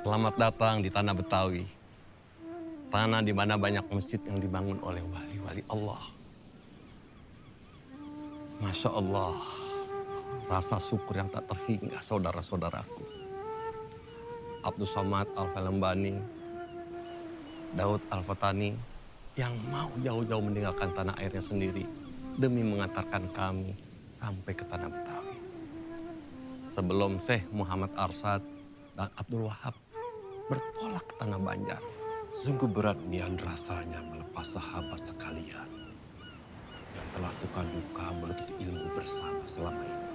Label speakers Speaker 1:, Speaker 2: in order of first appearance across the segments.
Speaker 1: Selamat datang di tanah Betawi. Tanah di mana banyak masjid yang dibangun oleh wali-wali Allah. Masya Allah, rasa syukur yang tak terhingga saudara-saudaraku. Abdul Somad Al-Falembani, Daud Al-Fatani, yang mau jauh-jauh meninggalkan tanah airnya sendiri demi mengantarkan kami sampai ke tanah Betawi. Sebelum Syekh Muhammad Arsyad dan Abdul Wahab bertolak ke tanah Banjar.
Speaker 2: Sungguh berat nian rasanya melepas sahabat sekalian yang telah suka duka menuntut ilmu bersama selama ini.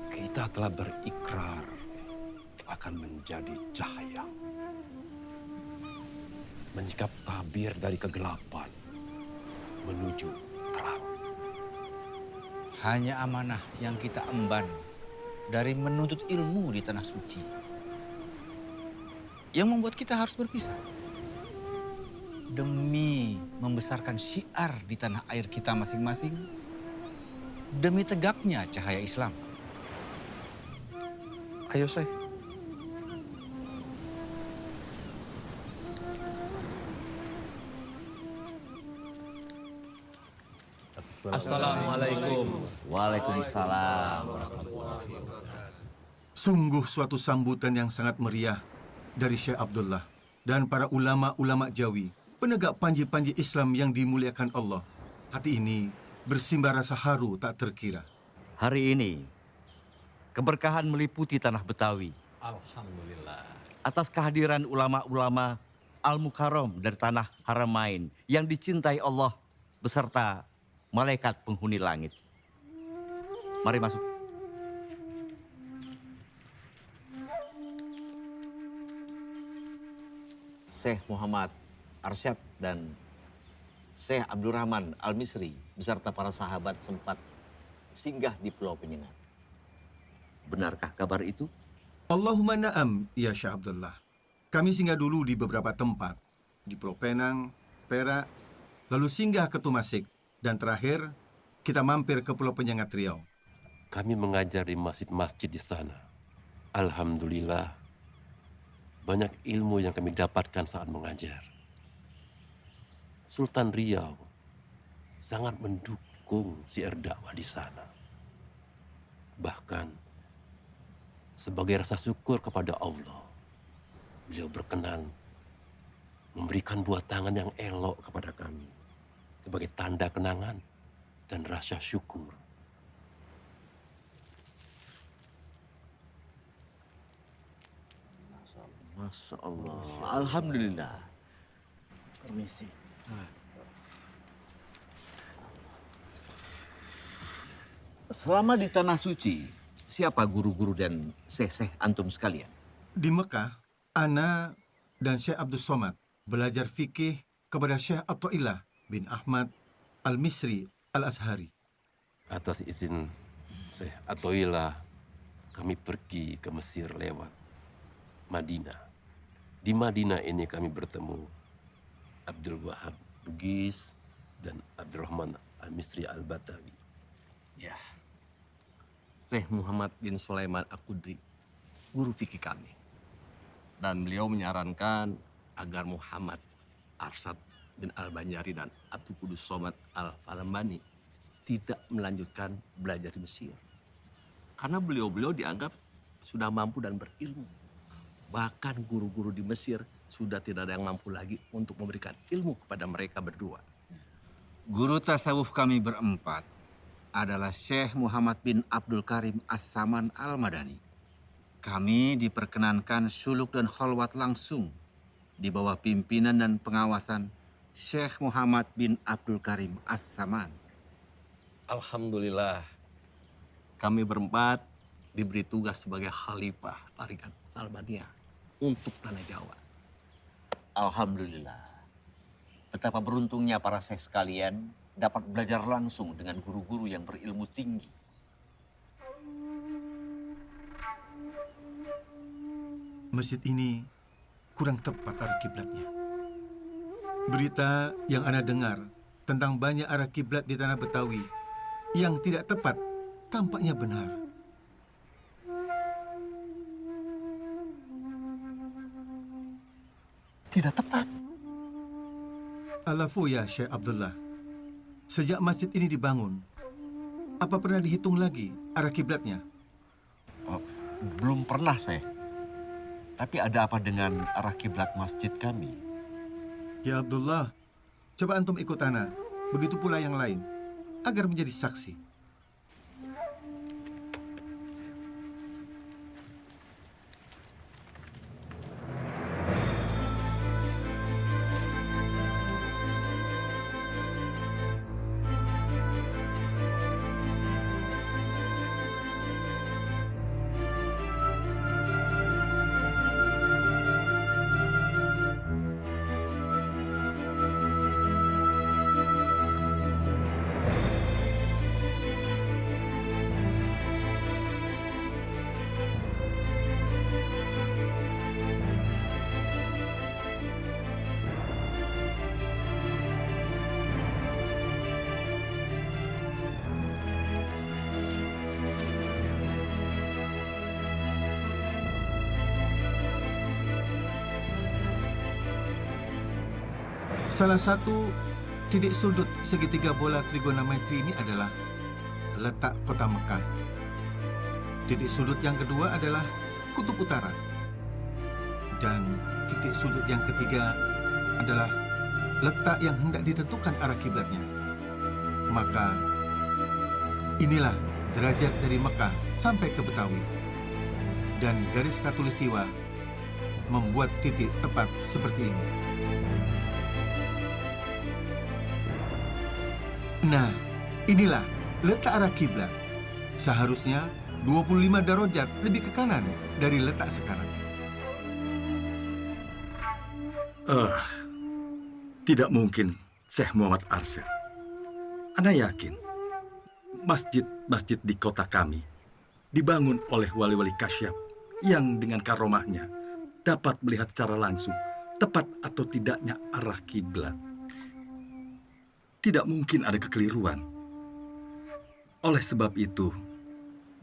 Speaker 2: Kita telah berikrar akan menjadi cahaya, menyikap tabir dari kegelapan menuju terang.
Speaker 3: Hanya amanah yang kita emban dari menuntut ilmu di tanah suci yang membuat kita harus berpisah. Demi membesarkan syiar di tanah air kita masing-masing, demi tegaknya cahaya Islam.
Speaker 1: Ayo Syekh. Assalamualaikum.
Speaker 4: Waalaikumsalam.
Speaker 5: Sungguh suatu sambutan yang sangat meriah dari Syekh Abdullah dan para ulama-ulama Jawi, penegak panji-panji Islam yang dimuliakan Allah. Hati ini bersimbah rasa haru tak terkira.
Speaker 4: Hari ini, keberkahan meliputi tanah Betawi.
Speaker 1: Alhamdulillah.
Speaker 4: Atas kehadiran ulama-ulama Al-Mukarram dari tanah Haramain yang dicintai Allah beserta malaikat penghuni langit. Mari masuk. Syekh Muhammad Arsyad dan Syekh Abdurrahman Al-Misri beserta para sahabat sempat singgah di Pulau Penyengat. Benarkah kabar itu?
Speaker 5: Allahumma na'am, ya Syekh Abdullah. Kami singgah dulu di beberapa tempat, di Pulau Penang, Perak, lalu singgah ke Tumasik, dan terakhir kita mampir ke Pulau Penyengat Riau.
Speaker 2: Kami mengajar di masjid-masjid di sana. Alhamdulillah, banyak ilmu yang kami dapatkan saat mengajar. Sultan Riau sangat mendukung syiar dakwah di sana. Bahkan sebagai rasa syukur kepada Allah, beliau berkenan memberikan buah tangan yang elok kepada kami sebagai tanda kenangan dan rasa syukur.
Speaker 4: Masya Allah. Alhamdulillah.
Speaker 6: Permisi.
Speaker 4: Selama di Tanah Suci, siapa guru-guru dan syekh-syekh antum sekalian?
Speaker 5: Di Mekah, Ana dan Syekh Abdul Somad belajar fikih kepada Syekh Athaillah bin Ahmad Al-Misri Al-Azhari.
Speaker 2: Atas izin Syekh Athaillah, kami pergi ke Mesir lewat Madinah. Di Madinah ini kami bertemu Abdul Wahab Bugis dan Abdurrahman Al-Misri Al-Batawi.
Speaker 1: Ya, Syekh Muhammad bin Sulaiman Al-Qudri, guru fikih kami. Dan beliau menyarankan agar Muhammad Arsyad bin Al-Banjari dan Abdul Qudus Somad Al-Falembani tidak melanjutkan belajar di Mesir. Karena beliau-beliau dianggap sudah mampu dan berilmu. Bahkan guru-guru di Mesir sudah tidak ada yang mampu lagi untuk memberikan ilmu kepada mereka berdua.
Speaker 3: Guru tasawuf kami berempat adalah Syekh Muhammad bin Abdul Karim As-Saman Al-Madani. Kami diperkenankan suluk dan kholwat langsung di bawah pimpinan dan pengawasan Syekh Muhammad bin Abdul Karim As-Saman.
Speaker 1: Alhamdulillah, kami berempat diberi tugas sebagai khalifah Tarikat Salbaniyah untuk Tanah Jawa.
Speaker 4: Alhamdulillah. Betapa beruntungnya para syekh sekalian dapat belajar langsung dengan guru-guru yang berilmu tinggi.
Speaker 5: Masjid ini kurang tepat arah kiblatnya. Berita yang Ana dengar tentang banyak arah kiblat di tanah Betawi yang tidak tepat tampaknya benar.
Speaker 4: Tidak tepat.
Speaker 5: Alafu ya Syekh Abdullah, sejak masjid ini dibangun, apa pernah dihitung lagi arah kiblatnya?
Speaker 4: Oh, belum pernah, Syekh. Tapi ada apa dengan arah kiblat masjid kami?
Speaker 5: Ya Abdullah, coba antum ikut Ana, begitu pula yang lain, agar menjadi saksi. Salah satu titik sudut segitiga bola trigonometri ini adalah letak kota Mekah. Titik sudut yang kedua adalah kutub utara. Dan titik sudut yang ketiga adalah letak yang hendak ditentukan arah kiblatnya. Maka inilah derajat dari Mekah sampai ke Betawi. Dan garis khatulistiwa membuat titik tepat seperti ini. Nah, inilah letak arah kiblat. Seharusnya 25 derajat lebih ke kanan dari letak sekarang.
Speaker 7: Tidak mungkin, Syekh Muhammad Arsyad. Ana yakin, masjid-masjid di kota kami dibangun oleh wali-wali kasyaf yang dengan karomahnya dapat melihat secara langsung tepat atau tidaknya arah kiblat. Tidak mungkin ada kekeliruan. Oleh sebab itu,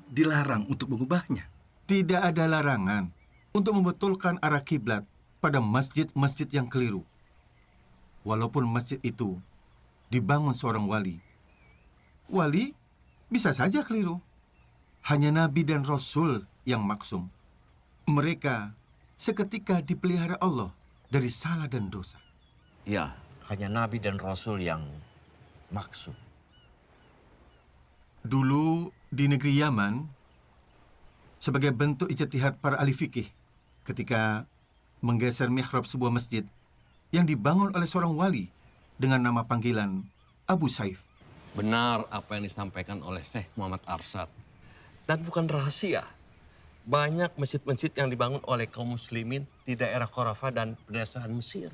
Speaker 7: dilarang untuk mengubahnya.
Speaker 5: Tidak ada larangan untuk membetulkan arah kiblat pada masjid-masjid yang keliru. Walaupun masjid itu dibangun seorang wali. Wali bisa saja keliru. Hanya Nabi dan Rasul yang maksum. Mereka seketika dipelihara Allah dari salah dan dosa.
Speaker 4: Ya, hanya Nabi dan Rasul yang maksud.
Speaker 5: Dulu di negeri Yaman, sebagai bentuk ijtihad para ahli fikih ketika menggeser mihrab sebuah masjid yang dibangun oleh seorang wali dengan nama panggilan Abu Saif.
Speaker 1: Benar apa yang disampaikan oleh Syekh Muhammad Arsyad. Dan bukan rahasia. Banyak masjid-masjid yang dibangun oleh kaum muslimin di daerah Khurafah dan pedesaan Mesir.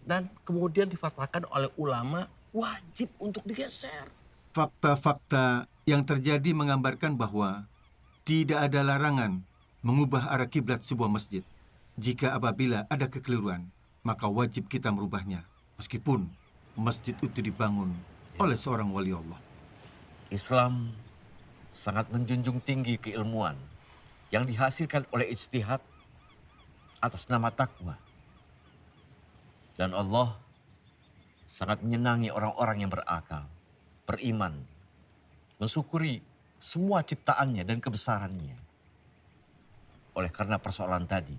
Speaker 1: Dan kemudian difatwakan oleh ulama wajib untuk digeser.
Speaker 5: Fakta-fakta yang terjadi menggambarkan bahwa tidak ada larangan mengubah arah kiblat sebuah masjid. Jika apabila ada kekeliruan, maka wajib kita merubahnya. Meskipun masjid itu dibangun oleh seorang wali Allah.
Speaker 4: Islam sangat menjunjung tinggi keilmuan yang dihasilkan oleh ijtihad atas nama takwa. Dan Allah sangat menyenangi orang-orang yang berakal, beriman, mensyukuri semua ciptaannya dan kebesarannya. Oleh karena persoalan tadi,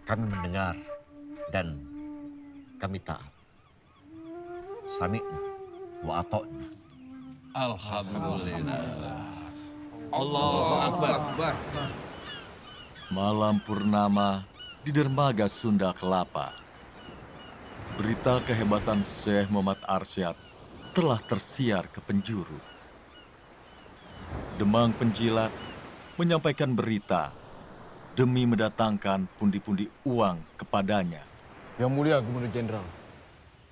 Speaker 4: kami mendengar dan kami taat. Sami'na wa ata'na.
Speaker 1: Alhamdulillah. Allahu Akbar.
Speaker 8: Malam purnama di dermaga Sunda Kelapa. Berita kehebatan Syekh Muhammad Arsyad telah tersiar ke penjuru. Demang penjilat menyampaikan berita demi mendatangkan pundi-pundi uang kepadanya.
Speaker 9: Yang mulia Gubernur Jenderal,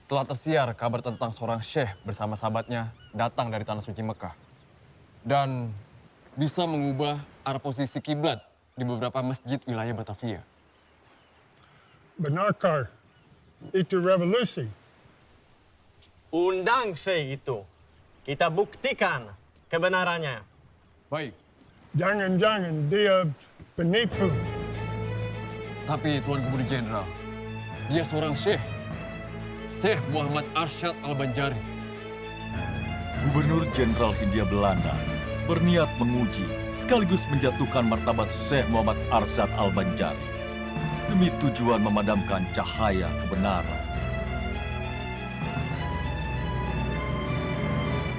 Speaker 9: telah tersiar kabar tentang seorang syekh bersama sahabatnya datang dari Tanah Suci Mekah. Dan bisa mengubah arah posisi kiblat di beberapa masjid wilayah Batavia.
Speaker 10: Benarkah itu revolusi?
Speaker 11: Undang syekh itu. Kita buktikan kebenarannya.
Speaker 9: Baik,
Speaker 10: Jangan-jangan dia penipu.
Speaker 9: tapi Tuan Gubernur Jenderal, dia seorang syekh. Syekh Muhammad Arsyad Al-Banjari.
Speaker 8: Gubernur Jenderal Hindia Belanda berniat menguji sekaligus menjatuhkan martabat Syekh Muhammad Arsyad Al-Banjari demi tujuan memadamkan cahaya kebenaran.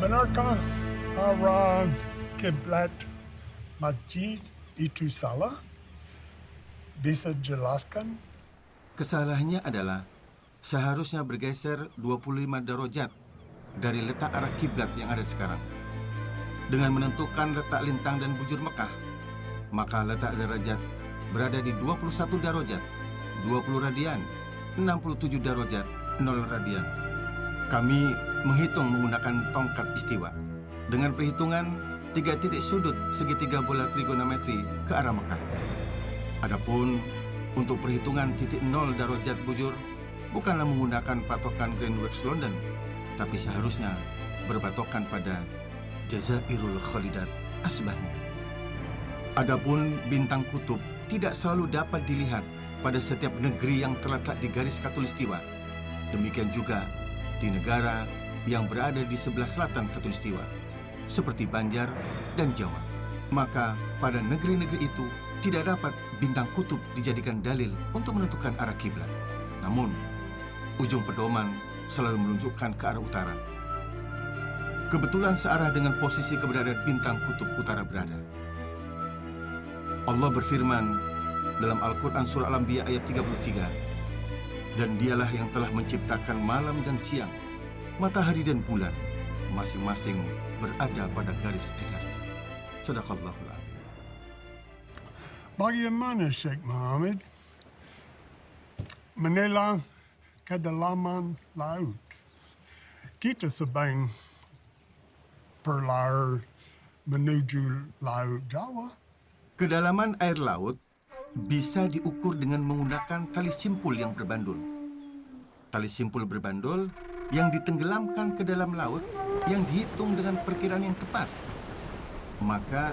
Speaker 10: Benarkah arah kiblat masjid itu salah? Bisa jelaskan?
Speaker 5: Kesalahannya adalah seharusnya bergeser 25 darajat dari letak arah kiblat yang ada sekarang. Dengan menentukan letak lintang dan bujur Mekah, maka letak derajat berada di 21 darajat, 20 radian, 67 darajat, 0 radian. Kami menghitung menggunakan tongkat istiwa. Dengan perhitungan 3 titik sudut segitiga bola trigonometri ke arah Mekah. Adapun untuk perhitungan titik 0 darajat bujur, bukanlah menggunakan patokan Greenwich London, tapi seharusnya berpatokan pada Jazairul Khalidat Asbahni. Adapun bintang kutub tidak selalu dapat dilihat pada setiap negeri yang terletak di garis khatulistiwa. Demikian juga di negara yang berada di sebelah selatan khatulistiwa, seperti Banjar dan Jawa. Maka pada negeri-negeri itu tidak dapat bintang kutub dijadikan dalil untuk menentukan arah kiblat. Namun, ujung pedoman selalu menunjukkan ke arah utara. Kebetulan searah dengan posisi keberadaan bintang kutub utara berada. Allah berfirman dalam Al-Quran Surah Al-Anbiya ayat 33, dan dialah yang telah menciptakan malam dan siang, matahari dan bulan, masing-masing berada pada garis edarnya. Sadaqallahul Adzim.
Speaker 10: Bagaimana Syekh Muhammad menilai kedalaman laut? Kita sedang berlayar menuju Laut Jawa.
Speaker 5: Kedalaman air laut bisa diukur dengan menggunakan tali simpul yang berbandul. Tali simpul berbandul yang ditenggelamkan ke dalam laut yang dihitung dengan perkiraan yang tepat, maka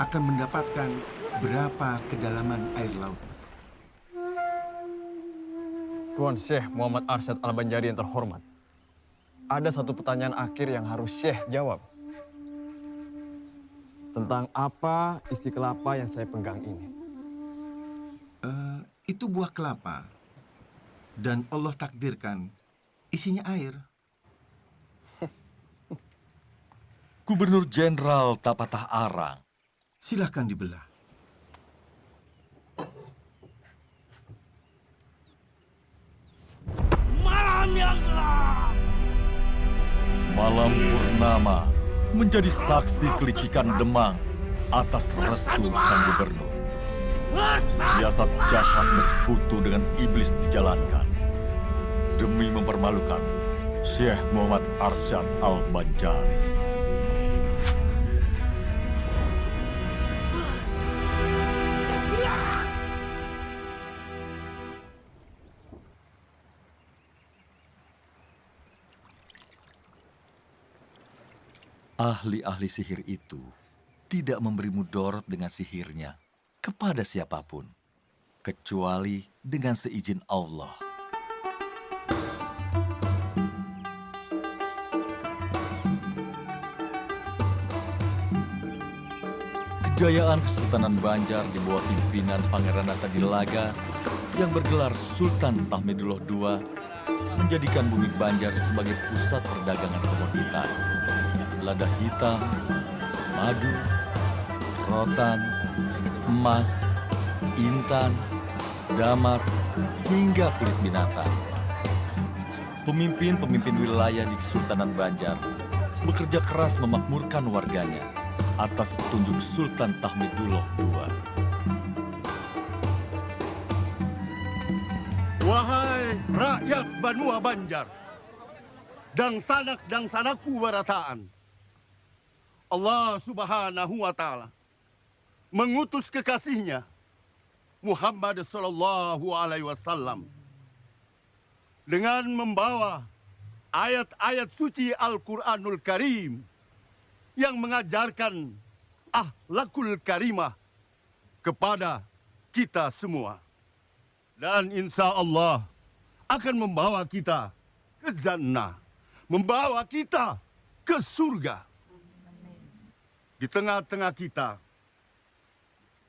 Speaker 5: akan mendapatkan berapa kedalaman air laut.
Speaker 9: Tuan Syekh Muhammad Arsyad Al-Banjari yang terhormat, ada satu pertanyaan akhir yang harus Syekh jawab. Tentang apa isi kelapa yang saya pegang ini?
Speaker 5: Itu buah kelapa. Dan Allah takdirkan isinya air.
Speaker 8: Gubernur Jenderal tak patah arang.
Speaker 5: Silahkan dibelah.
Speaker 8: Malam purnama menjadi saksi kelicikan Demang atas restu sang gubernur. Siasat jahat bersekutu dengan iblis dijalankan demi mempermalukan Syekh Muhammad Arsyad Al-Banjari. Ahli-ahli sihir itu tidak memberi mudarat dengan sihirnya kepada siapapun, kecuali dengan seizin Allah. Kejayaan Kesultanan Banjar di bawah pimpinan Pangeran Atadilaga yang bergelar Sultan Tahmidullah II menjadikan bumi Banjar sebagai pusat perdagangan komoditas. Lada hitam, madu, rotan, emas, intan, damar, hingga kulit binatang. Pemimpin-pemimpin wilayah di Kesultanan Banjar bekerja keras memakmurkan warganya atas petunjuk Sultan Tahmidullah II.
Speaker 12: Wahai rakyat Banua Banjar, dan sanaku barataan, Allah Subhanahu wa Ta'ala mengutus kekasihnya Muhammad Sallallahu Alaihi Wasallam dengan membawa ayat-ayat suci Al-Quranul Karim yang mengajarkan akhlakul karimah kepada kita semua. Dan insya Allah akan membawa kita ke jannah, membawa kita ke surga. Di tengah-tengah kita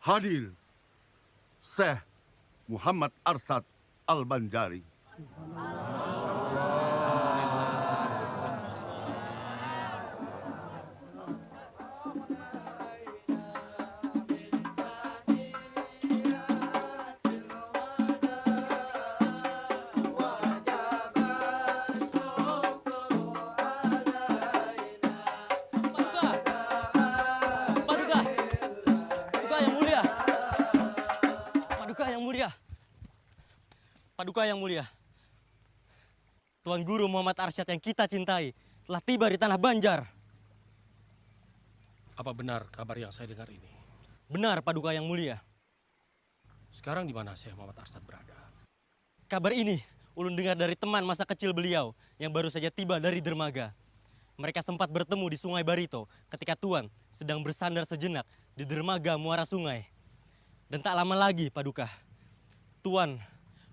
Speaker 12: hadir Syekh Muhammad Arsyad Al-Banjari.
Speaker 13: Paduka yang mulia, Tuan Guru Muhammad Arsyad yang kita cintai telah tiba di tanah Banjar.
Speaker 14: Apa benar kabar yang saya dengar ini?
Speaker 13: Benar, Paduka yang mulia.
Speaker 14: Sekarang di mana Syekh Muhammad Arsyad berada?
Speaker 13: Kabar ini ulun dengar dari teman masa kecil beliau yang baru saja tiba dari dermaga. Mereka sempat bertemu di Sungai Barito ketika Tuan sedang bersandar sejenak di dermaga Muara Sungai. Dan tak lama lagi, Paduka, Tuan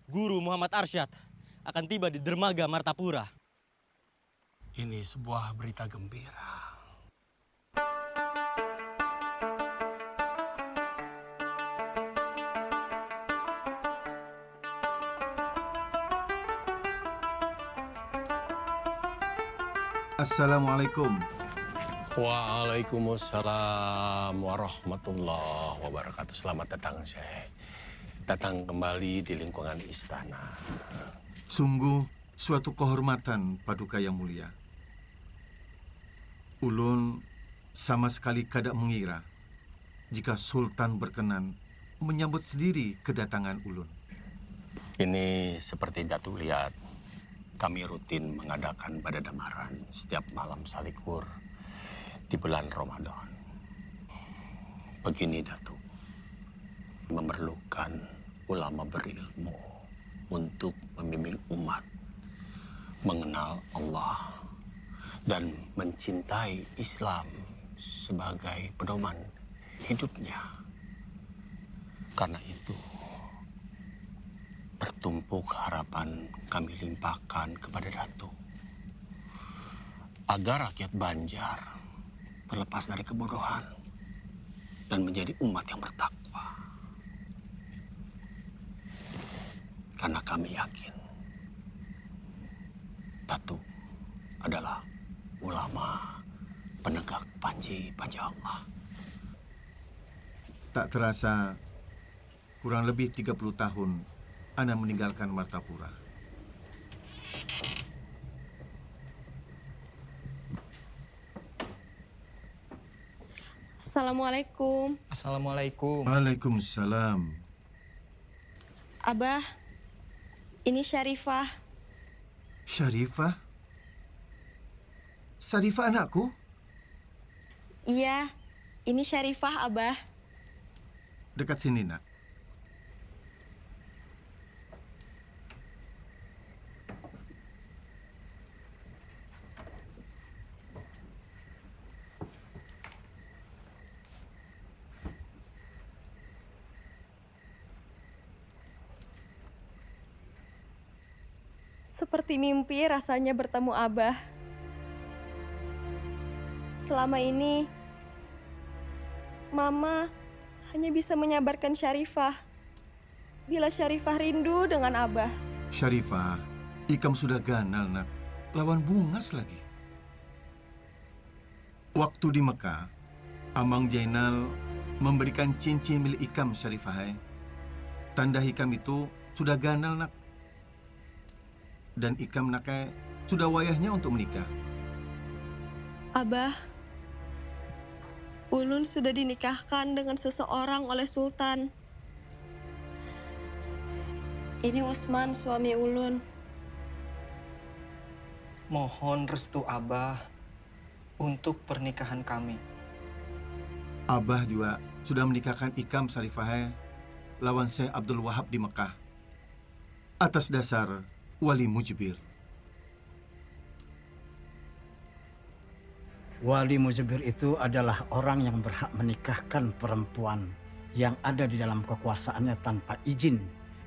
Speaker 13: Guru Muhammad Arsyad akan tiba di dermaga Martapura.
Speaker 14: Ini sebuah berita gembira.
Speaker 5: Assalamualaikum.
Speaker 2: Waalaikumsalam warahmatullahi wabarakatuh. Selamat datang, Syekh. Datang kembali di lingkungan istana.
Speaker 5: Sungguh suatu kehormatan, Paduka yang mulia. Ulun sama sekali kada mengira jika Sultan berkenan menyambut sendiri kedatangan ulun.
Speaker 2: Ini seperti Datu lihat, kami rutin mengadakan badadamaran setiap malam salikur di bulan Ramadan. Begini, Datu, memerlukan ulama berilmu untuk membimbing umat mengenal Allah dan mencintai Islam sebagai pedoman hidupnya. Karena itu, bertumpuk harapan kami limpahkan kepada Datu agar rakyat Banjar terlepas dari kebodohan dan menjadi umat yang bertakwa. Karena kami yakin Datu adalah ulama penegak panji Allah.
Speaker 5: Tak terasa kurang lebih 30 tahun Ana meninggalkan Martapura.
Speaker 15: Assalamualaikum.
Speaker 6: Assalamualaikum.
Speaker 5: Waalaikumsalam.
Speaker 15: Abah, ini Syarifah.
Speaker 5: Syarifah? Syarifah anakku?
Speaker 15: Iya, ini Syarifah, Abah.
Speaker 5: Dekat sini, nak.
Speaker 15: Seperti mimpi rasanya bertemu Abah. Selama ini, Mama hanya bisa menyabarkan Syarifah. Bila Syarifah rindu dengan Abah.
Speaker 5: Syarifah, Ikam sudah ganal, nak. Lawan Bungas lagi. Waktu di Mekah, Amang Jainal memberikan cincin milik Ikam, Syarifah. Tanda Ikam itu sudah ganal, nak. Dan Ikam nakai sudah wayahnya untuk menikah.
Speaker 15: Abah, Ulun sudah dinikahkan dengan seseorang oleh Sultan. Ini Usman, suami Ulun.
Speaker 6: Mohon restu Abah untuk pernikahan kami.
Speaker 5: Abah juga sudah menikahkan Ikam Sarifah lawan Syekh Abdul Wahab di Mekah atas dasar wali mujibir.
Speaker 6: Wali mujibir itu adalah orang yang berhak menikahkan perempuan yang ada di dalam kekuasaannya tanpa izin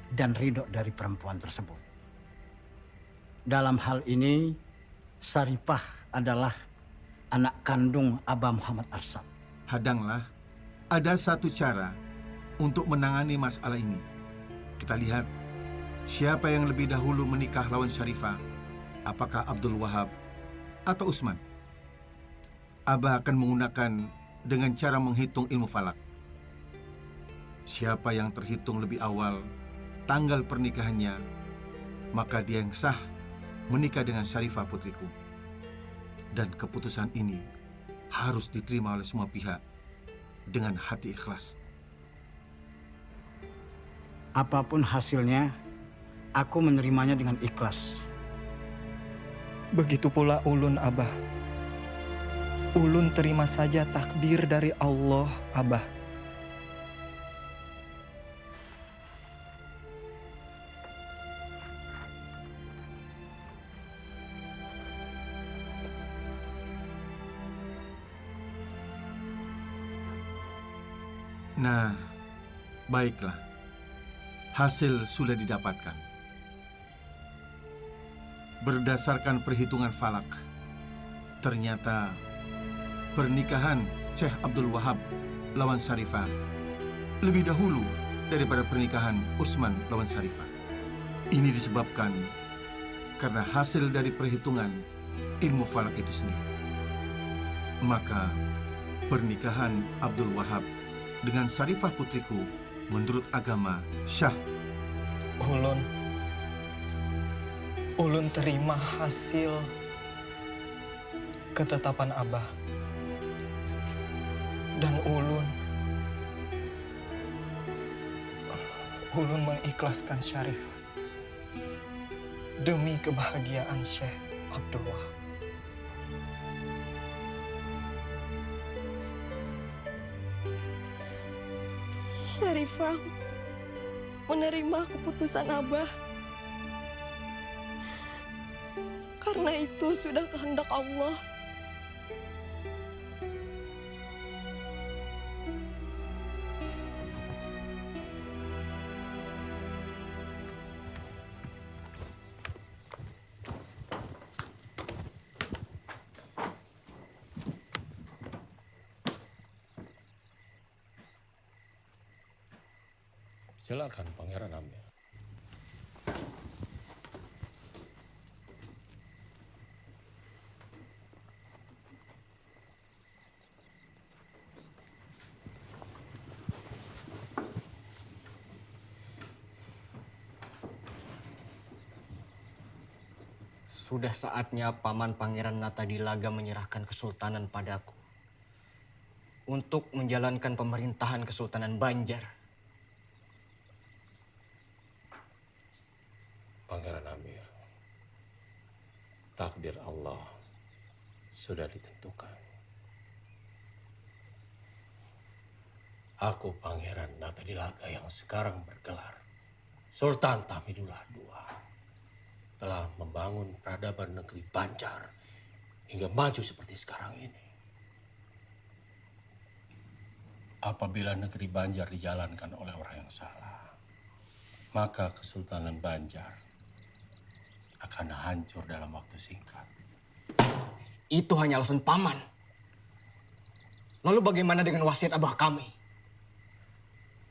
Speaker 6: dan ridho dari perempuan tersebut. Dalam hal ini, Saripah adalah anak kandung Abah Muhammad Arsyad.
Speaker 5: Hadanglah, ada satu cara untuk menangani masalah ini. Kita lihat siapa yang lebih dahulu menikah lawan Syarifah, apakah Abdul Wahab atau Usman. Abah akan menggunakan dengan cara menghitung ilmu falak. Siapa yang terhitung lebih awal tanggal pernikahannya, maka dia yang sah menikah dengan Syarifah putriku. Dan keputusan ini harus diterima oleh semua pihak dengan hati ikhlas.
Speaker 6: Apapun hasilnya, aku menerimanya dengan ikhlas.
Speaker 16: Begitu pula ulun, Abah. Ulun terima saja takdir dari Allah, Abah.
Speaker 5: Nah, baiklah. Hasil sudah didapatkan. Berdasarkan perhitungan falak, ternyata pernikahan Syekh Abdul Wahab lawan Syarifah lebih dahulu daripada pernikahan Usman lawan Syarifah. Ini disebabkan karena hasil dari perhitungan ilmu falak itu sendiri. Maka pernikahan Abdul Wahab dengan Syarifah putriku menurut agama syah.
Speaker 16: Ulun terima hasil ketetapan Abah. Dan ulun mengikhlaskan Syarifah demi kebahagiaan Syekh Abdul Wahab.
Speaker 15: Syarifah menerima keputusan Abah. Karena itu sudah kehendak Allah.
Speaker 14: Silakan Pangeran Amir.
Speaker 11: Sudah saatnya Paman Pangeran Natadilaga menyerahkan kesultanan padaku untuk menjalankan pemerintahan Kesultanan Banjar.
Speaker 14: Pangeran Amir, takdir Allah sudah ditentukan. Aku Pangeran Natadilaga yang sekarang bergelar Sultan Tahmidullah II telah membangun peradaban negeri Banjar hingga maju seperti sekarang ini. Apabila negeri Banjar dijalankan oleh orang yang salah, maka Kesultanan Banjar akan hancur dalam waktu singkat.
Speaker 11: Itu hanya alasan Paman. Lalu bagaimana dengan wasiat Abah kami?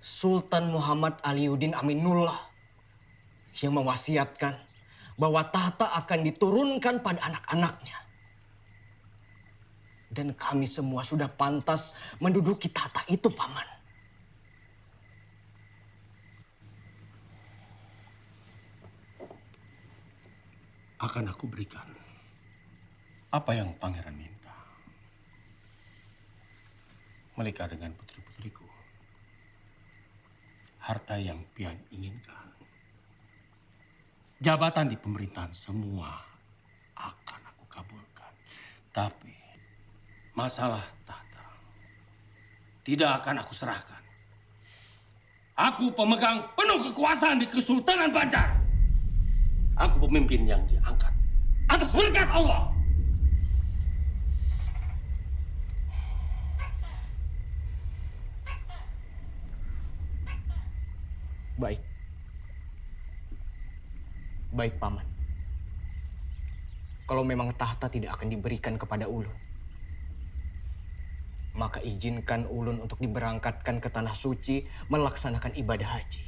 Speaker 11: Sultan Muhammad Aliuddin Aminullah yang mewasiatkan bahwa tahta akan diturunkan pada anak-anaknya. Dan kami semua sudah pantas menduduki tahta itu, Paman.
Speaker 14: Akan aku berikan apa yang Pangeran minta. menikah dengan putri-putriku. Harta yang pian inginkan, jabatan di pemerintahan semua akan aku kabulkan. Tapi masalah tahta tidak akan aku serahkan. Aku pemegang penuh kekuasaan di Kesultanan Banjar. Aku pemimpin yang diangkat atas berkat Allah.
Speaker 11: Baik. Baik, Paman. Kalau memang tahta tidak akan diberikan kepada ulun, maka izinkan ulun untuk diberangkatkan ke Tanah Suci melaksanakan ibadah haji.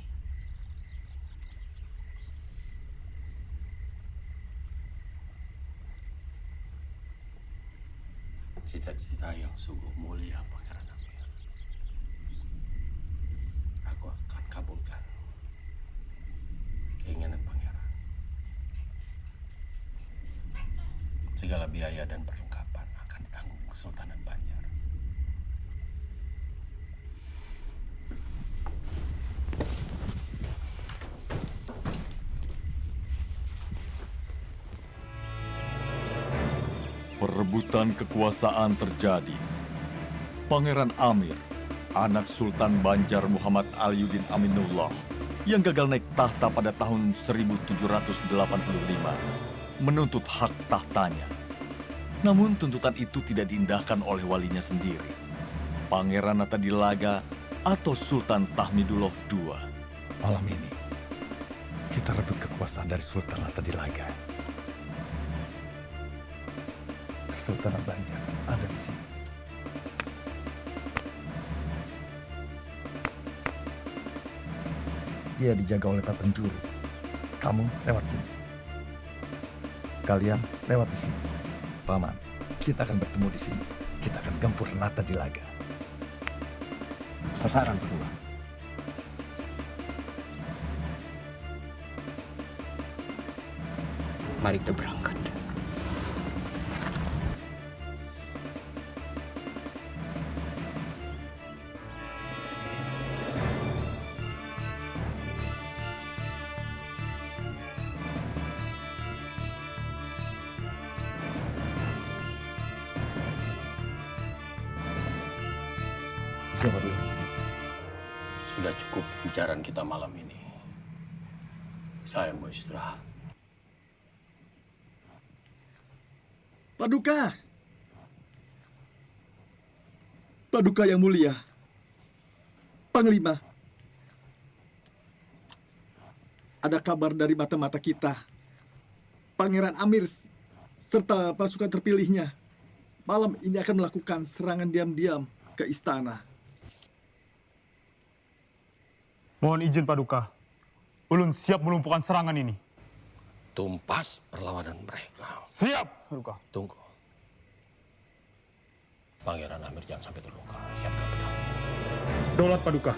Speaker 14: Cita-cita yang sungguh mulia, Pangeran Amir. Aku akan kabulkan keinginan Pangeran. Segala biaya dan perlengkapan akan ditanggung Kesultanan Banjar.
Speaker 8: Perebutan kekuasaan terjadi. Pangeran Amir, anak Sultan Banjar Muhammad Aliuddin Aminullah, yang gagal naik tahta pada tahun 1785, menuntut hak tahtanya. Namun tuntutan itu tidak diindahkan oleh walinya sendiri, Pangeran Natadilaga atau Sultan Tahmidullah II.
Speaker 7: Malam ini, kita rebut kekuasaan dari Sultan Natadilaga. Kesultanan Banjar ada di sini. Dia dijaga oleh Pak Penjuru. Kamu lewat sini. Kalian lewat di sini. Paman, kita akan bertemu di sini. Kita akan gempur Natadilaga. Sasaran kedua.
Speaker 11: Mari kita berangkat.
Speaker 14: Siapa dulu? Sudah cukup pembicaraan kita malam ini. Saya mau istirahat.
Speaker 7: Paduka! Paduka yang mulia. Panglima. Ada kabar dari mata-mata kita. Pangeran Amir serta pasukan terpilihnya malam ini akan melakukan serangan diam-diam ke istana.
Speaker 17: Mohon izin Paduka. Ulun siap melumpuhkan serangan ini.
Speaker 14: Tumpas perlawanan mereka.
Speaker 17: Siap, Paduka.
Speaker 14: Tunggu. Pangeran Amir jangan sampai terluka. Siapkan pedang.
Speaker 17: Daulat Paduka.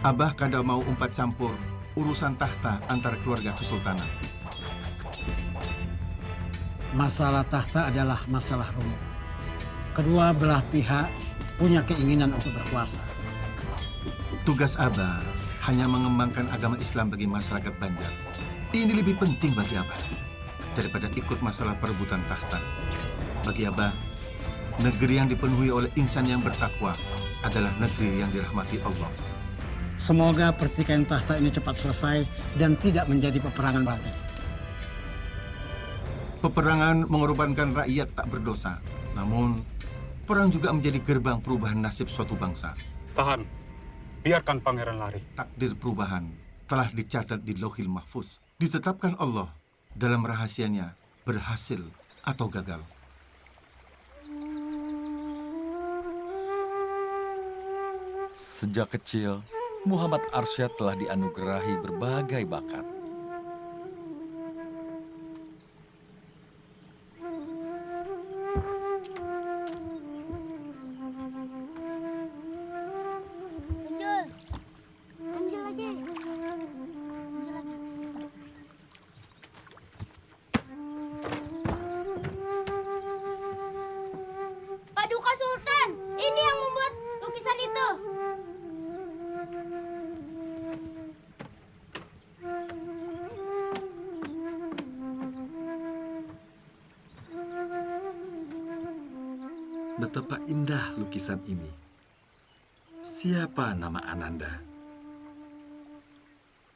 Speaker 5: Abah kada mau umpat campur urusan tahta antara keluarga kesultanan.
Speaker 6: Masalah tahta adalah masalah rumit. Kedua belah pihak punya keinginan untuk berkuasa.
Speaker 5: Tugas Abah hanya mengembangkan agama Islam bagi masyarakat Banjar. Ini lebih penting bagi Abah daripada ikut masalah perebutan tahta. Bagi Abah, negeri yang dipenuhi oleh insan yang bertakwa adalah negeri yang dirahmati Allah.
Speaker 6: Semoga pertikaian tahta ini cepat selesai dan tidak menjadi peperangan lagi.
Speaker 5: Peperangan mengorbankan rakyat tak berdosa. Namun, perang juga menjadi gerbang perubahan nasib suatu bangsa.
Speaker 17: Tahan. Biarkan pangeran lari.
Speaker 5: Takdir perubahan telah dicatat di Lauhil Mahfuz. Ditetapkan Allah dalam rahasianya berhasil atau gagal.
Speaker 8: Sejak kecil, Muhammad Arsyad telah dianugerahi berbagai bakat.
Speaker 18: Paduka Sultan, ini yang membuat lukisan itu.
Speaker 7: Betapa indah lukisan ini. Siapa nama Ananda?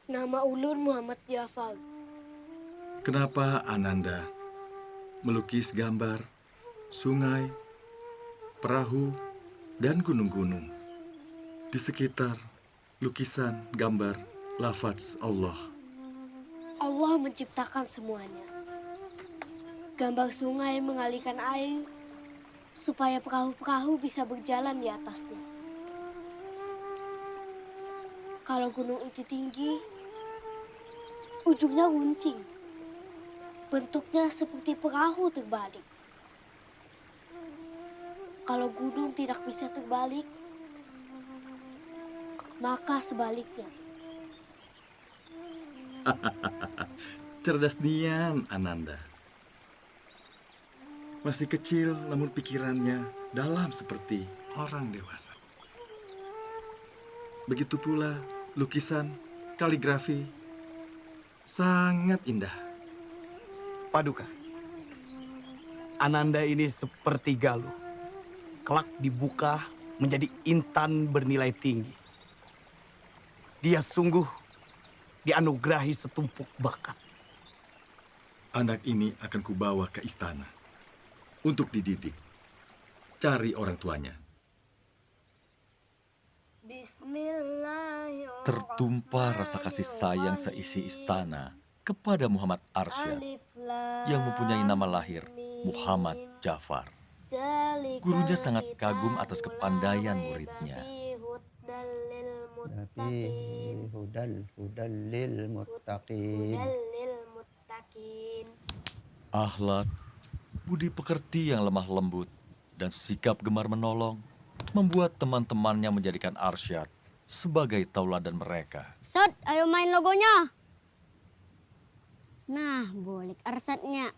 Speaker 18: Nama ulun Muhammad Jafar.
Speaker 7: Kenapa Ananda melukis gambar sungai, perahu, dan gunung-gunung di sekitar lukisan gambar lafaz Allah?
Speaker 18: Allah menciptakan semuanya. Gambar sungai mengalirkan air supaya perahu-perahu bisa berjalan di atasnya. Kalau gunung itu tinggi, ujungnya runcing. Bentuknya seperti perahu terbalik. Kalau gunung tidak bisa terbalik, maka sebaliknya.
Speaker 7: Cerdas nian Ananda. Masih kecil namun pikirannya dalam seperti orang dewasa. Begitu pula lukisan, kaligrafi, sangat indah.
Speaker 19: Paduka, Ananda ini seperti Galuh. Kelak dibuka menjadi intan bernilai tinggi. Dia sungguh dianugerahi setumpuk bakat.
Speaker 7: Anak ini akan kubawa ke istana untuk dididik. Cari orang tuanya.
Speaker 8: Tertumpah rasa kasih sayang seisi istana kepada Muhammad Arsyad yang mempunyai nama lahir Muhammad Jafar. Gurunya sangat kagum atas kepandaian muridnya. Akhlak, budi pekerti yang lemah lembut, dan sikap gemar menolong membuat teman-temannya menjadikan Arsyad sebagai tauladan mereka.
Speaker 18: Sot, ayo main logonya. Nah, boleh Arsyadnya.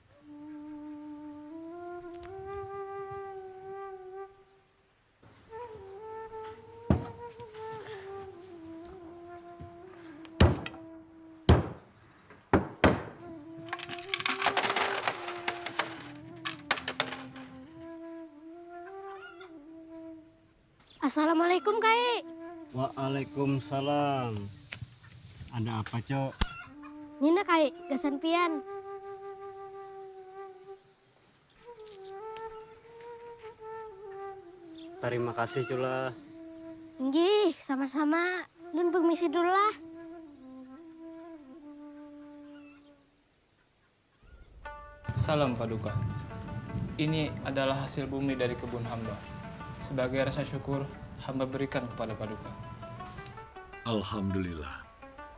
Speaker 18: Assalamualaikum, Kai.
Speaker 20: Waalaikumsalam. Ada apa, Cok?
Speaker 18: Nina, Kai, gasan pian.
Speaker 20: Terima kasih, Cula.
Speaker 18: Nggih, sama-sama. Nun permisi dulu lah.
Speaker 21: Salam Paduka. Ini adalah hasil bumi dari kebun hamba. Sebagai rasa syukur, hamba berikan kepada Paduka.
Speaker 7: Alhamdulillah,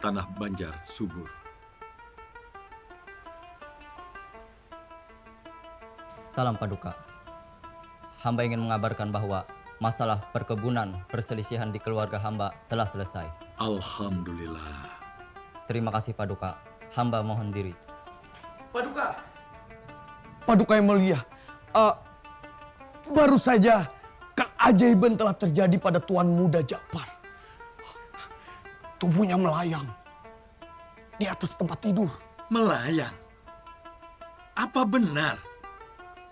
Speaker 7: tanah Banjar subur.
Speaker 22: Salam Paduka. Hamba ingin mengabarkan bahwa masalah perkebunan perselisihan di keluarga hamba telah selesai.
Speaker 7: Alhamdulillah.
Speaker 22: Terima kasih Paduka. Hamba mohon diri.
Speaker 19: Paduka. Paduka yang mulia. Baru saja keajaiban telah terjadi pada Tuan Muda Jafar. Tubuhnya melayang di atas tempat tidur.
Speaker 7: Melayang? Apa benar?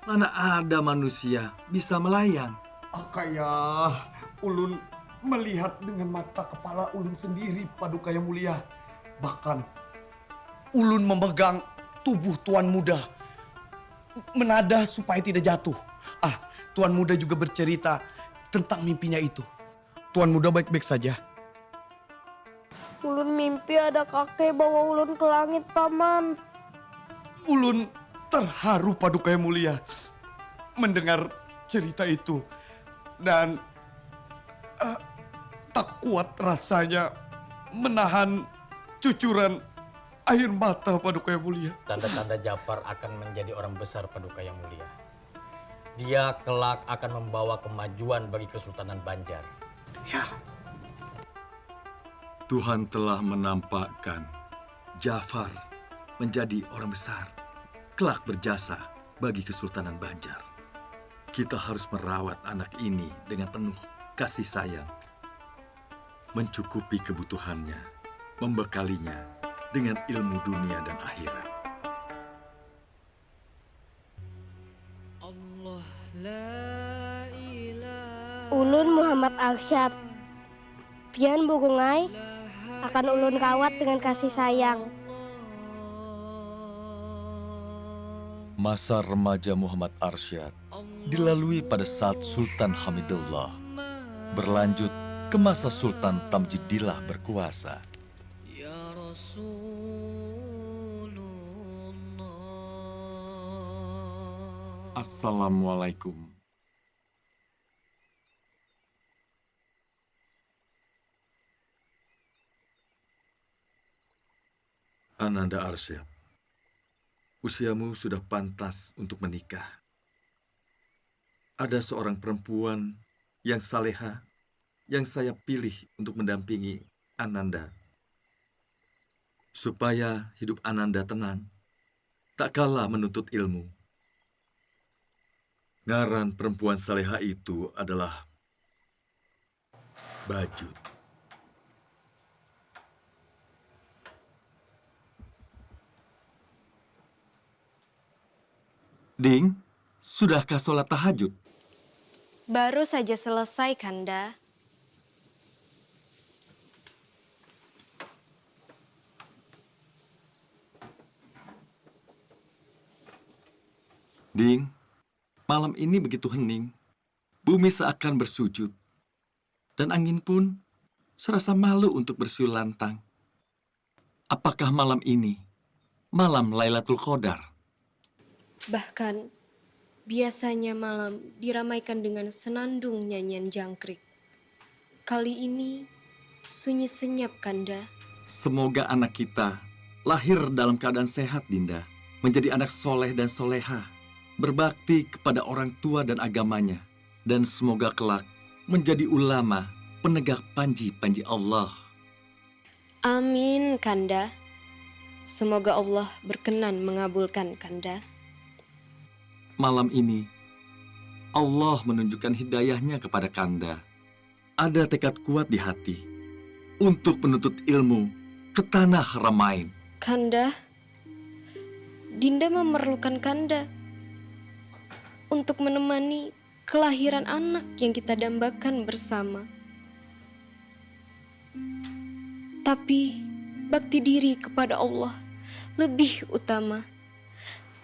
Speaker 7: Mana ada manusia bisa melayang?
Speaker 19: Kayak ulun melihat dengan mata kepala ulun sendiri, Paduka yang mulia. Bahkan ulun memegang tubuh Tuan Muda, menadah supaya tidak jatuh. Tuan Muda juga bercerita tentang mimpinya itu. Tuan Muda baik-baik saja?
Speaker 18: Ulun mimpi ada kakek bawa ulun ke langit, Paman.
Speaker 19: Ulun terharu Paduka yang mulia mendengar cerita itu. Dan tak kuat rasanya menahan cucuran air mata Paduka yang mulia.
Speaker 11: Tanda-tanda Jafar akan menjadi orang besar Paduka yang mulia. Dia kelak akan membawa kemajuan bagi Kesultanan Banjar.
Speaker 7: Ya. Tuhan telah menampakkan Jafar menjadi orang besar, kelak berjasa bagi Kesultanan Banjar. Kita harus merawat anak ini dengan penuh kasih sayang, mencukupi kebutuhannya, membekalinya dengan ilmu dunia dan akhirat.
Speaker 18: Ulun Muhammad Arsyad. Pian Burungai akan ulun rawat dengan kasih sayang.
Speaker 8: Masa remaja Muhammad Arsyad dilalui pada saat Sultan Hamidullah, berlanjut ke masa Sultan Tamjidillah berkuasa. Assalamualaikum.
Speaker 7: Ananda Arsyad, usiamu sudah pantas untuk menikah. Ada seorang perempuan yang saleha yang saya pilih untuk mendampingi Ananda. Supaya hidup Ananda tenang, tak kalah menuntut ilmu. Ngaran perempuan saleha itu adalah Bajut. Ding, sudahkah sholat tahajud?
Speaker 3: Baru saja selesai, Kanda.
Speaker 7: Ding, malam ini begitu hening. Bumi seakan bersujud. Dan angin pun serasa malu untuk bersiul lantang. Apakah malam ini malam Lailatul Qadar?
Speaker 3: Bahkan, biasanya malam diramaikan dengan senandung nyanyian jangkrik. Kali ini, sunyi senyap, Kanda.
Speaker 7: Semoga anak kita lahir dalam keadaan sehat, Dinda. Menjadi anak soleh dan soleha. Berbakti kepada orang tua dan agamanya. Dan semoga kelak menjadi ulama penegak panji-panji Allah.
Speaker 3: Amin, Kanda. Semoga Allah berkenan mengabulkan, Kanda.
Speaker 7: Malam ini, Allah menunjukkan hidayahnya kepada Kanda. Ada tekad kuat di hati untuk menuntut ilmu ke tanah Haramain.
Speaker 3: Kanda, Dinda memerlukan Kanda untuk menemani kelahiran anak yang kita dambakan bersama. Tapi bakti diri kepada Allah lebih utama.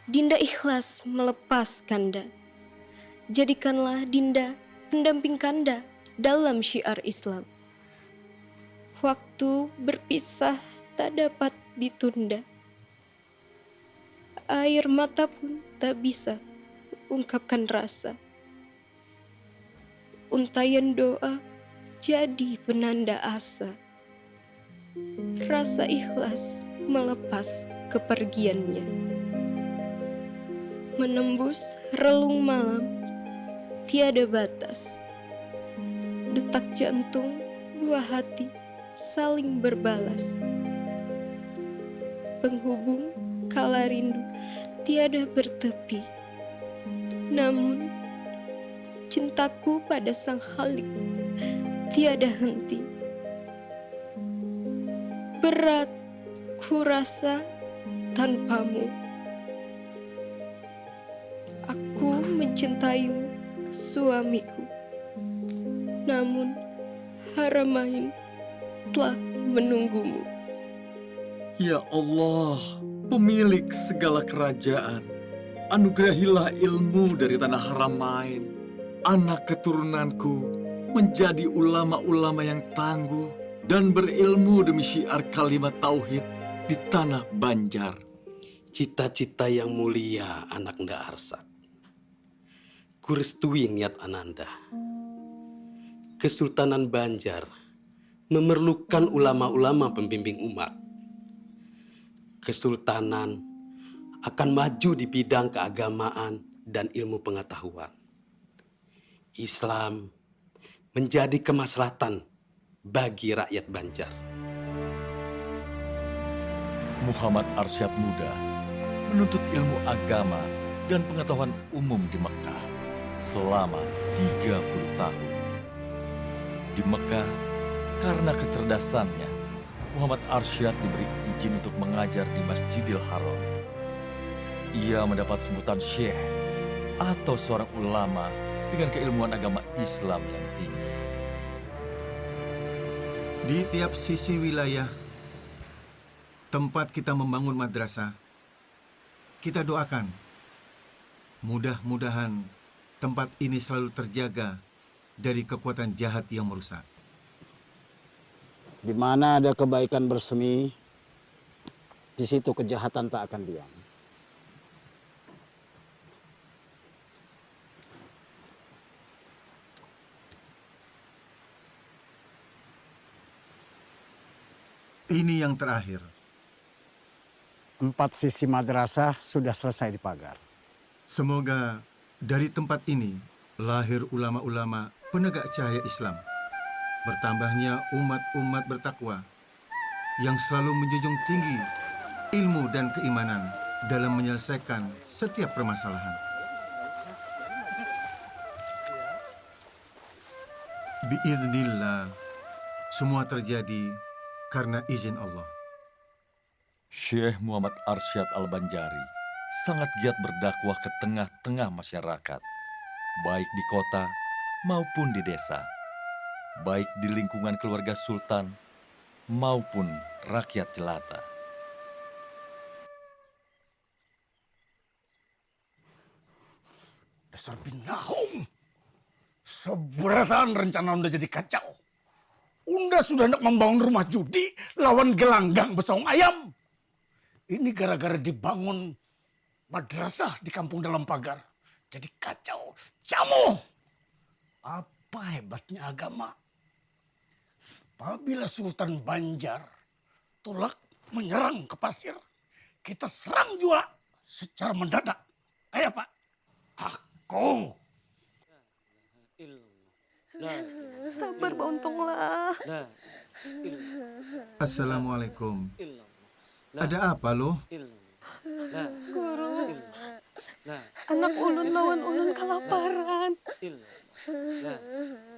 Speaker 3: Dinda ikhlas melepas Kanda. Jadikanlah Dinda pendamping Kanda dalam syiar Islam. Waktu berpisah tak dapat ditunda. Air mata pun tak bisa ungkapkan rasa. Untayan doa jadi penanda asa. Rasa ikhlas melepas kepergiannya. Menembus relung malam, tiada batas. Detak jantung dua hati saling berbalas. Penghubung kala rindu tiada bertepi. Namun, cintaku pada sang Khalik tiada henti. Berat ku rasa tanpamu. Aku mencintaimu, suamiku. Namun, Haramain telah menunggumu.
Speaker 7: Ya Allah, pemilik segala kerajaan, anugerahilah ilmu dari tanah Haramain. Anak keturunanku menjadi ulama-ulama yang tangguh dan berilmu demi syiar kalimat tauhid di tanah Banjar.
Speaker 1: Cita-cita yang mulia anak Nda Arsak. Kurestui niat Ananda. Kesultanan Banjar memerlukan ulama-ulama pembimbing umat. Kesultanan akan maju di bidang keagamaan dan ilmu pengetahuan. Islam menjadi kemaslahatan bagi rakyat Banjar.
Speaker 8: Muhammad Arsyad Muda menuntut ilmu agama dan pengetahuan umum di Mekah selama 30 tahun. Di Mekah, karena kecerdasannya, Muhammad Arsyad diberi izin untuk mengajar di Masjidil Haram. Ia mendapat sebutan syekh atau seorang ulama dengan keilmuan agama Islam yang tinggi.
Speaker 5: Di tiap sisi wilayah tempat kita membangun madrasah, kita doakan mudah-mudahan tempat ini selalu terjaga dari kekuatan jahat yang merusak.
Speaker 6: Di mana ada kebaikan bersemi, di situ kejahatan tak akan diam.
Speaker 5: Ini yang terakhir.
Speaker 6: 4 sisi madrasah sudah selesai dipagar.
Speaker 5: Semoga dari tempat ini lahir ulama-ulama penegak cahaya Islam. Bertambahnya umat-umat bertakwa yang selalu menjunjung tinggi ilmu dan keimanan dalam menyelesaikan setiap permasalahan. Biiznillah, semua terjadi karena izin Allah.
Speaker 8: Syekh Muhammad Arsyad Al-Banjari sangat giat berdakwah ke tengah-tengah masyarakat, baik di kota maupun di desa, baik di lingkungan keluarga sultan maupun rakyat jelata.
Speaker 19: Dasar binahong. Seberatan rencana Unda jadi kacau. Unda sudah hendak membangun rumah judi lawan gelanggang besong ayam. Ini gara-gara dibangun madrasah di kampung dalam pagar. Jadi kacau. Jamu. Apa hebatnya agama? Apabila Sultan Banjar tolak menyerang ke pasir, kita serang juga secara mendadak. Ayo Pak. Aku.
Speaker 15: Sabar Bauntonglah.
Speaker 5: Assalamualaikum. Ada apa loh?
Speaker 15: Guru, anak ulun lawan ulun kelaparan.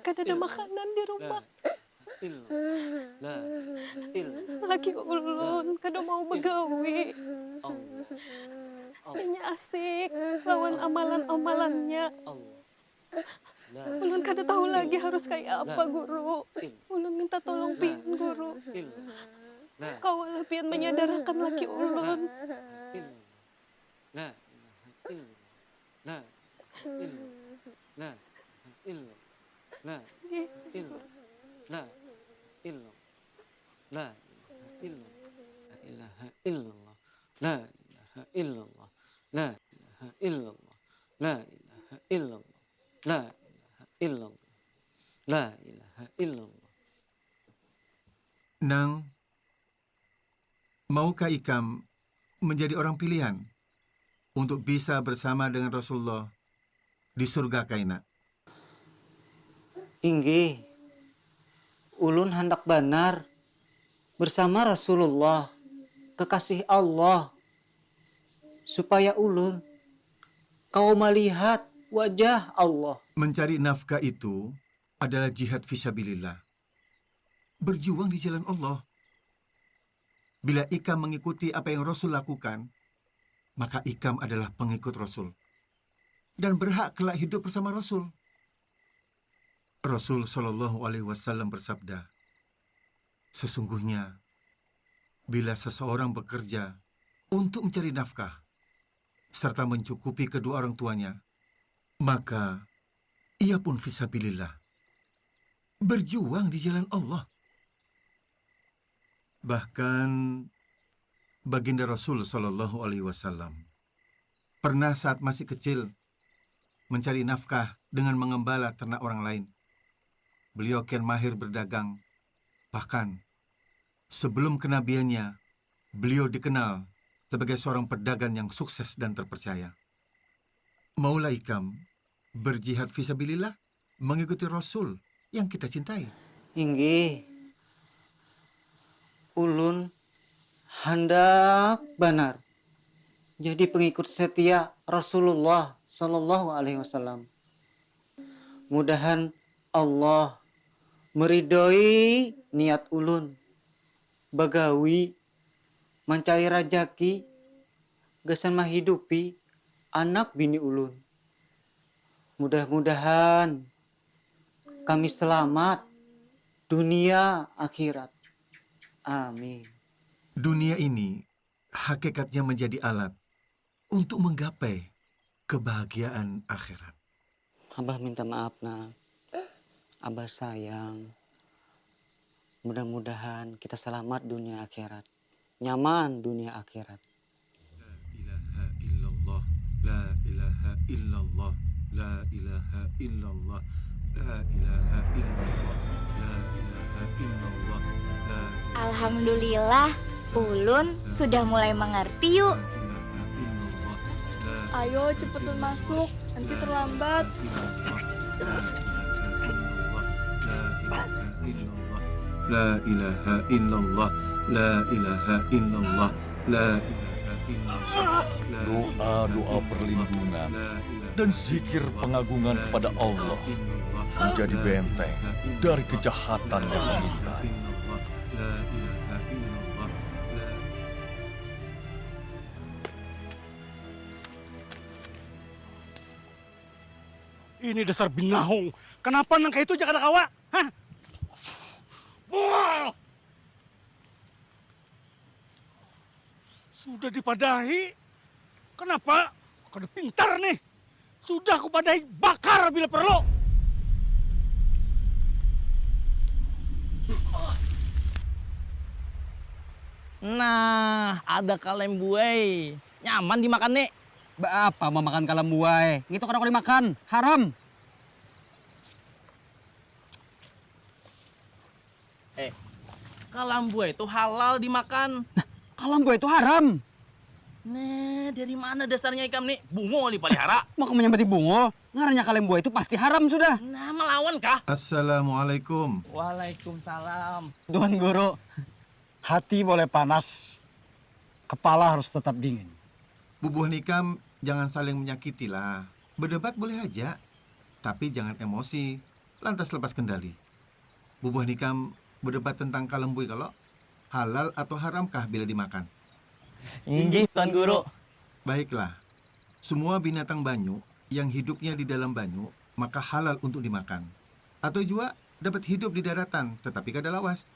Speaker 15: Kada ada makanan di rumah. Laki ulun kada mau begawi. Hanya asik lawan amalan-amalannya. Ulun kada tahu lagi harus kayak apa, Guru. Ulun minta tolong pian, Guru. Kawalah pian menyadarkan laki ulun.
Speaker 5: Nang, maukah Ikam menjadi orang pilihan untuk bisa bersama dengan Rasulullah di surga Kaina?
Speaker 4: Inggih, ulun hendak banar bersama Rasulullah, kekasih Allah, supaya ulun kau melihat wajah Allah.
Speaker 5: Mencari nafkah itu adalah jihad fisabilillah. Berjuang di jalan Allah. Bila Ikam mengikuti apa yang Rasul lakukan, maka Ikam adalah pengikut Rasul dan berhak kelak hidup bersama Rasul. Rasul Shallallahu Alaihi Wasallam bersabda, sesungguhnya bila seseorang bekerja untuk mencari nafkah serta mencukupi kedua orang tuanya, maka ia pun fisabilillah. berjuang di jalan Allah. Bahkan baginda Rasul Shallallahu Alaihi Wasallam pernah saat masih kecil mencari nafkah dengan mengembala ternak orang lain. Beliau kian mahir berdagang. Bahkan sebelum kenabiannya, beliau dikenal sebagai seorang pedagang yang sukses dan terpercaya. Maulah ikam berjihad fisabilillah, mengikuti Rasul yang kita cintai.
Speaker 4: Inggih. Ulun hendak benar jadi pengikut setia Rasulullah Sallallahu Alaihi Wasallam. Mudahan Allah meridhoi niat ulun bagawi mencari rajaki gasan menghidupi anak bini ulun. Mudah-mudahan kami selamat dunia akhirat. Amin.
Speaker 5: Dunia ini hakikatnya menjadi alat untuk menggapai kebahagiaan akhirat.
Speaker 4: Abah minta maaf, nak. Abah sayang. Mudah-mudahan kita selamat dunia akhirat. Nyaman dunia akhirat.
Speaker 5: La ilaha illallah, la ilaha illallah, la ilaha illallah, la ilaha illallah, la
Speaker 9: Alhamdulillah, ulun sudah mulai mengerti yuk.
Speaker 15: Ayo cepetan masuk, nanti terlambat.
Speaker 5: La ilaha illallah, la ilaha illallah, la ilaha illallah.
Speaker 8: Doa-doa perlindungan dan zikir pengagungan kepada Allah menjadi benteng dari kejahatan yang mengintai.
Speaker 19: Ini dasar binahong. Kenapa nangka itu jangan kawa? Hah? Wah! Sudah dipadahi. Kenapa? Kau udah pintar nih. Sudah aku padahi, bakar bila perlu.
Speaker 11: Nah, ada kalem buai. Nyaman dimakan nih.
Speaker 10: Apa mau makan kalem buai? Itu kan aku dimakan, haram.
Speaker 11: Kalem buai itu halal dimakan.
Speaker 10: Nah, kalem buai itu haram.
Speaker 11: Nah, dari mana dasarnya ikam nih? Bungo dipelihara.
Speaker 10: Mau kamu nyambati bungo? Ngaranya kalem buai itu pasti haram sudah.
Speaker 11: Nah, melawan kah?
Speaker 5: Assalamualaikum.
Speaker 11: Waalaikumsalam.
Speaker 6: Tuan Guru, hati boleh panas, kepala harus tetap dingin.
Speaker 5: Bubuh nikam jangan saling menyakiti lah. Berdebat boleh aja, tapi jangan emosi, lantas lepas kendali. Bubuh nikam berdebat tentang kalembui kalau halal atau haramkah bila dimakan.
Speaker 11: Inggih, Tuan Guru.
Speaker 5: Baiklah, semua binatang banyu yang hidupnya di dalam banyu maka halal untuk dimakan. Atau juga dapat hidup di daratan tetapi kadalawas.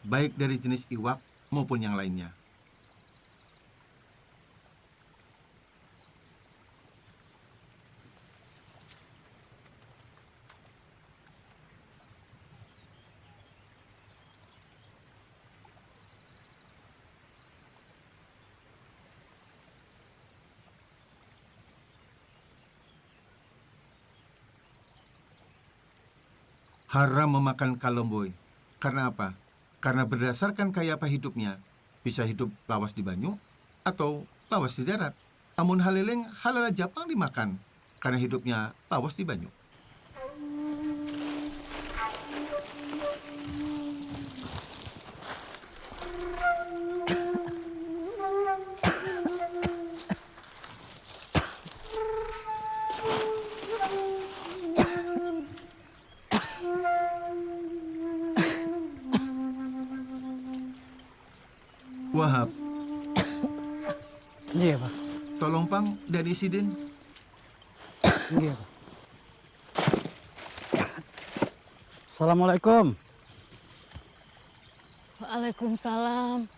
Speaker 5: Baik dari jenis iwak maupun yang lainnya. Haram memakan kalemboi. Karena apa? Karena berdasarkan kaya apa hidupnya, bisa hidup lawas di banyu atau lawas di darat. Amun haleleng halal Jepang dimakan karena hidupnya lawas di banyu. Wahab.
Speaker 6: Iya, Pak.
Speaker 5: Tolong Pang dan Isidin.
Speaker 6: Iya, Pak. Assalamualaikum.
Speaker 15: Waalaikumsalam.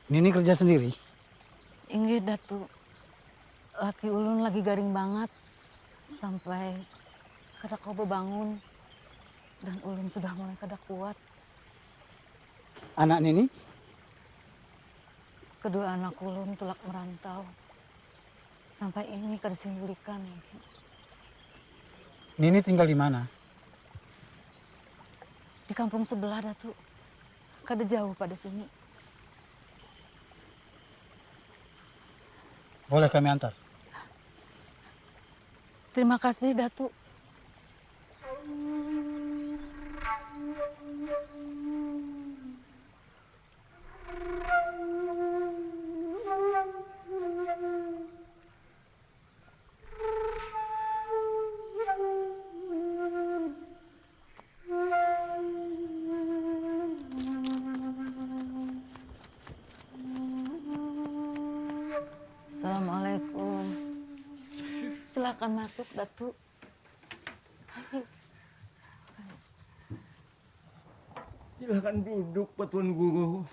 Speaker 6: Nini kerja sendiri?
Speaker 15: Inggih, Datu. Laki ulun lagi garing banget. Sampai kada kau bebangun.
Speaker 12: Dan ulun sudah mulai kada kuat.
Speaker 6: Anak Nini?
Speaker 12: Kedua anak ulun tulak merantau. Sampai ini kada simbulikan lagi.
Speaker 6: Nini tinggal di mana?
Speaker 12: Di kampung sebelah, Datuk. Kada jauh pada sini.
Speaker 6: Boleh kami antar?
Speaker 12: Terima kasih, Datuk. Assalamualaikum. Silakan masuk, Datuk.
Speaker 19: Silakan duduk, Pak Tuan Guru.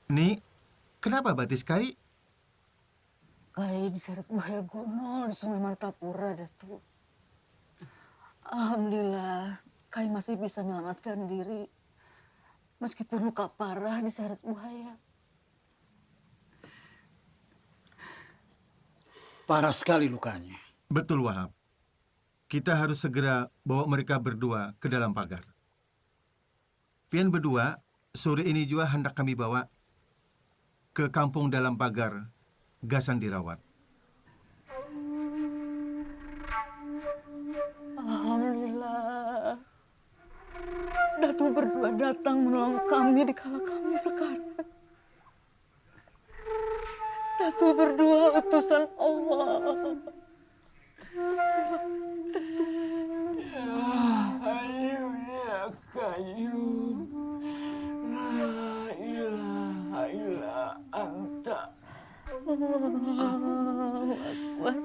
Speaker 5: Ni, kenapa batis Kai?
Speaker 12: Kai diseret bahaya gunung di Sungai Martapura, Datuk. Alhamdulillah, Kai masih bisa menyelamatkan diri. Meskipun luka parah diseret buaya.
Speaker 6: Parah sekali lukanya.
Speaker 5: Betul, Wahab. Kita harus segera bawa mereka berdua ke dalam pagar. Pian berdua, sore ini juga hendak kami bawa ke kampung dalam pagar, Gasan dirawat.
Speaker 12: Alhamdulillah. Datuk berdua datang menolong kami di kala kami sekarang. Datuk berdua utusan Allah.
Speaker 19: Ayo ya kayu. La ilaha illa anta.
Speaker 12: Allahu Akbar.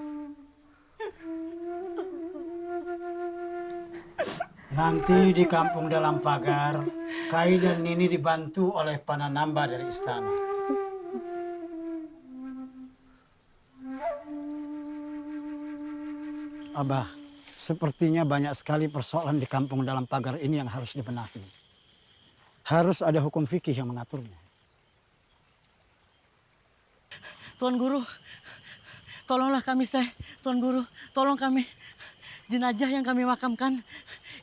Speaker 6: Nanti di kampung dalam pagar, Kai dan Nini dibantu oleh Pananamba dari istana. Abah, sepertinya banyak sekali persoalan di kampung dalam pagar ini yang harus dibenahi. Harus ada hukum fikih yang mengaturnya.
Speaker 12: Tuan Guru, tolonglah kami, Tuan Guru, tolong kami. Jenazah yang kami makamkan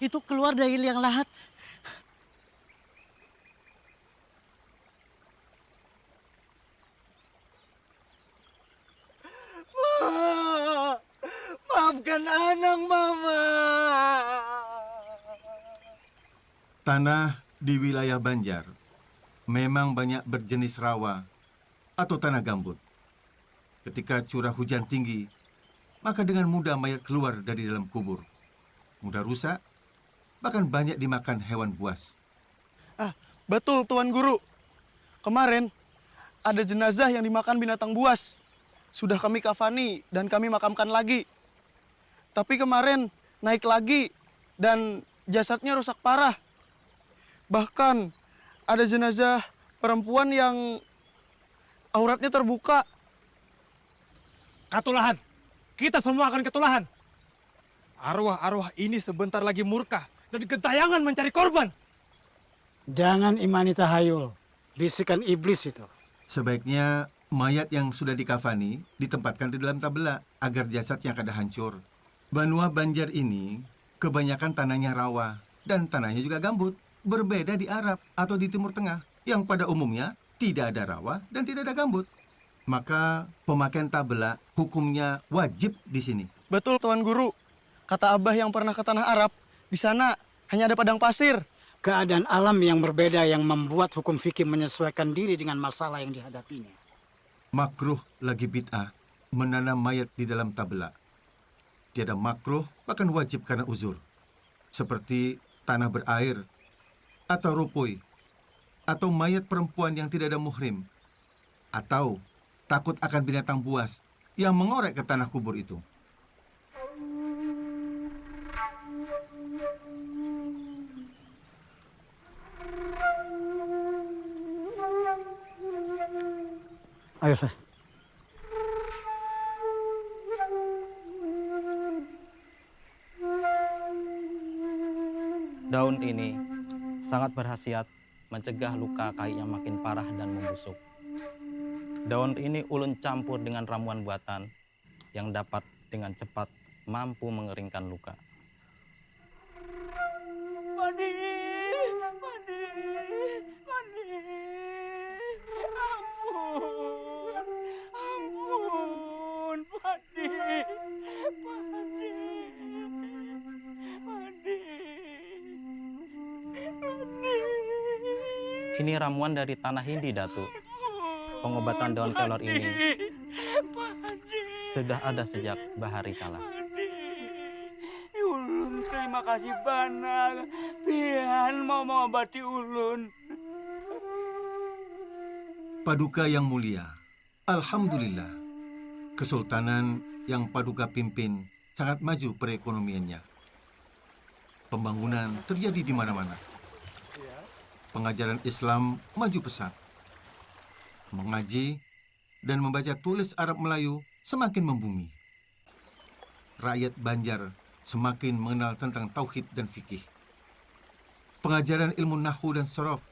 Speaker 12: itu keluar dari liang lahat.
Speaker 19: Ma, maafkan anak Mama.
Speaker 5: Tanah di wilayah Banjar memang banyak berjenis rawa atau tanah gambut. Ketika curah hujan tinggi, maka dengan mudah mayat keluar dari dalam kubur. Mudah rusak, bahkan banyak dimakan hewan buas.
Speaker 13: Betul, Tuan Guru. Kemarin ada jenazah yang dimakan binatang buas. Sudah kami kafani dan kami makamkan lagi. Tapi kemarin naik lagi dan jasadnya rusak parah. Bahkan ada jenazah perempuan yang auratnya terbuka.
Speaker 17: Katulahan. Kita semua akan ketulahan. Arwah-arwah ini sebentar lagi murka dan gentayangan mencari korban.
Speaker 6: Jangan imani tahayul, bisikan iblis itu.
Speaker 5: Sebaiknya mayat yang sudah dikafani ditempatkan di dalam tabela agar jasadnya kada hancur. Banua Banjar ini kebanyakan tanahnya rawa dan tanahnya juga gambut. Berbeda di Arab atau di Timur Tengah yang pada umumnya tidak ada rawa dan tidak ada gambut. Maka pemakaian tabela hukumnya wajib di sini.
Speaker 13: Betul, Tuan Guru. Kata Abah yang pernah ke tanah Arab, di sana hanya ada padang pasir.
Speaker 6: Keadaan alam yang berbeda yang membuat hukum fikih menyesuaikan diri dengan masalah yang dihadapinya.
Speaker 5: Makruh lagi bid'ah menanam mayat di dalam tabela. Tiada makruh, bahkan wajib karena uzur. Seperti tanah berair, atau rupui, atau mayat perempuan yang tidak ada muhrim, atau takut akan binatang buas yang mengorek ke tanah kubur itu.
Speaker 6: Ayo, Syekh.
Speaker 2: Daun ini sangat berkhasiat mencegah luka kayu yang makin parah dan membusuk. Daun ini ulun campur dengan ramuan buatan yang dapat dengan cepat mampu mengeringkan luka.
Speaker 16: Padi, Padi, Padi, ampun, Padi, Padi, Padi, Padi.
Speaker 2: Ini ramuan dari tanah Hindi, Datuk. Pengobatan daun kelor ini sudah ada sejak bahari kala.
Speaker 16: Ulun terima kasih banyak. Pian mau mengobati ulun.
Speaker 5: Paduka yang mulia, alhamdulillah, kesultanan yang Paduka pimpin sangat maju perekonomiannya. Pembangunan terjadi di mana-mana. Pengajaran Islam maju pesat. Mengaji dan membaca tulis Arab Melayu semakin membumi. Rakyat Banjar semakin mengenal tentang tauhid dan fikih. Pengajaran ilmu nahwu dan sorof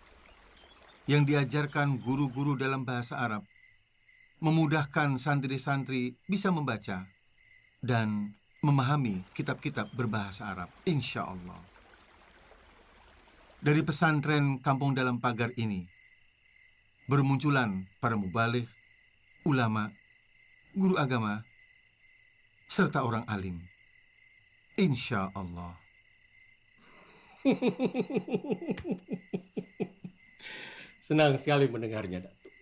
Speaker 5: yang diajarkan guru-guru dalam bahasa Arab memudahkan santri-santri bisa membaca dan memahami kitab-kitab berbahasa Arab, insya Allah. Dari pesantren kampung dalam pagar ini, bermunculan para mubaligh, ulama, guru agama, serta orang alim. Insya Allah.
Speaker 14: Senang sekali mendengarnya, Datuk.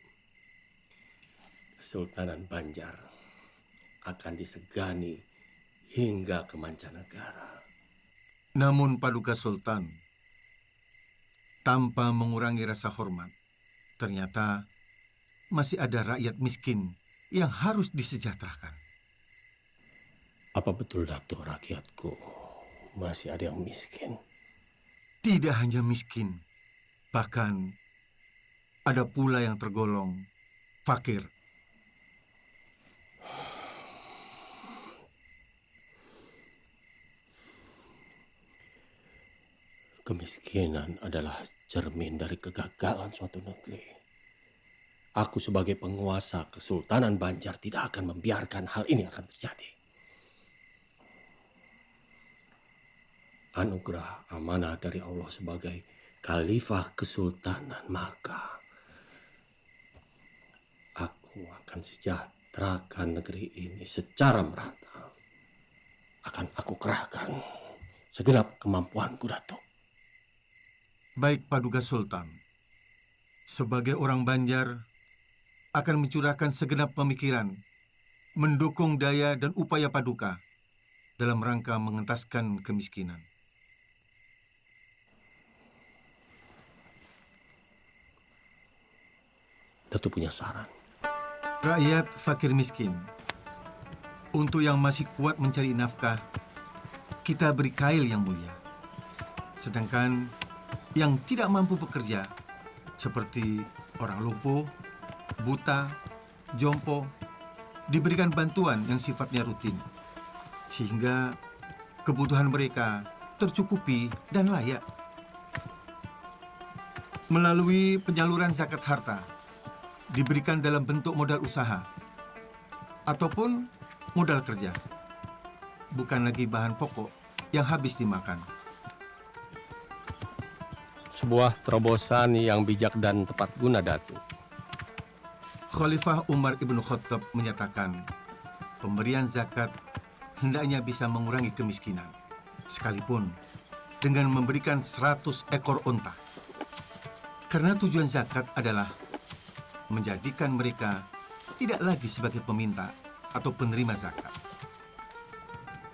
Speaker 14: Kesultanan Banjar akan disegani hingga ke mancanegara.
Speaker 5: Namun Paduka Sultan, tanpa mengurangi rasa hormat, ternyata masih ada rakyat miskin yang harus disejahterakan.
Speaker 14: Apa betul, Datuk, rakyatku masih ada yang miskin?
Speaker 5: Tidak hanya miskin, bahkan ada pula yang tergolong fakir.
Speaker 14: Kemiskinan adalah cermin dari kegagalan suatu negeri. Aku sebagai penguasa Kesultanan Banjar tidak akan membiarkan hal ini akan terjadi. Anugerah amanah dari Allah sebagai Khalifah Kesultanan, maka aku akan sejahterakan negeri ini secara merata. Akan aku kerahkan segenap kemampuanku, Datuk.
Speaker 5: Baik Paduka Sultan, sebagai orang Banjar akan mencurahkan segenap pemikiran, mendukung daya dan upaya Paduka dalam rangka mengentaskan kemiskinan.
Speaker 14: Datuk punya saran.
Speaker 5: Rakyat fakir miskin, untuk yang masih kuat mencari nafkah, kita beri kail yang mulia. Sedangkan yang tidak mampu bekerja, seperti orang lumpuh, buta, jompo, diberikan bantuan yang sifatnya rutin, sehingga kebutuhan mereka tercukupi dan layak. Melalui penyaluran zakat harta, diberikan dalam bentuk modal usaha, ataupun modal kerja, bukan lagi bahan pokok yang habis dimakan.
Speaker 14: Sebuah terobosan yang bijak dan tepat guna, Datuk.
Speaker 5: Khalifah Umar Ibn Khattab menyatakan, pemberian zakat hendaknya bisa mengurangi kemiskinan, sekalipun dengan memberikan 100 ekor unta. Karena tujuan zakat adalah menjadikan mereka tidak lagi sebagai peminta atau penerima zakat.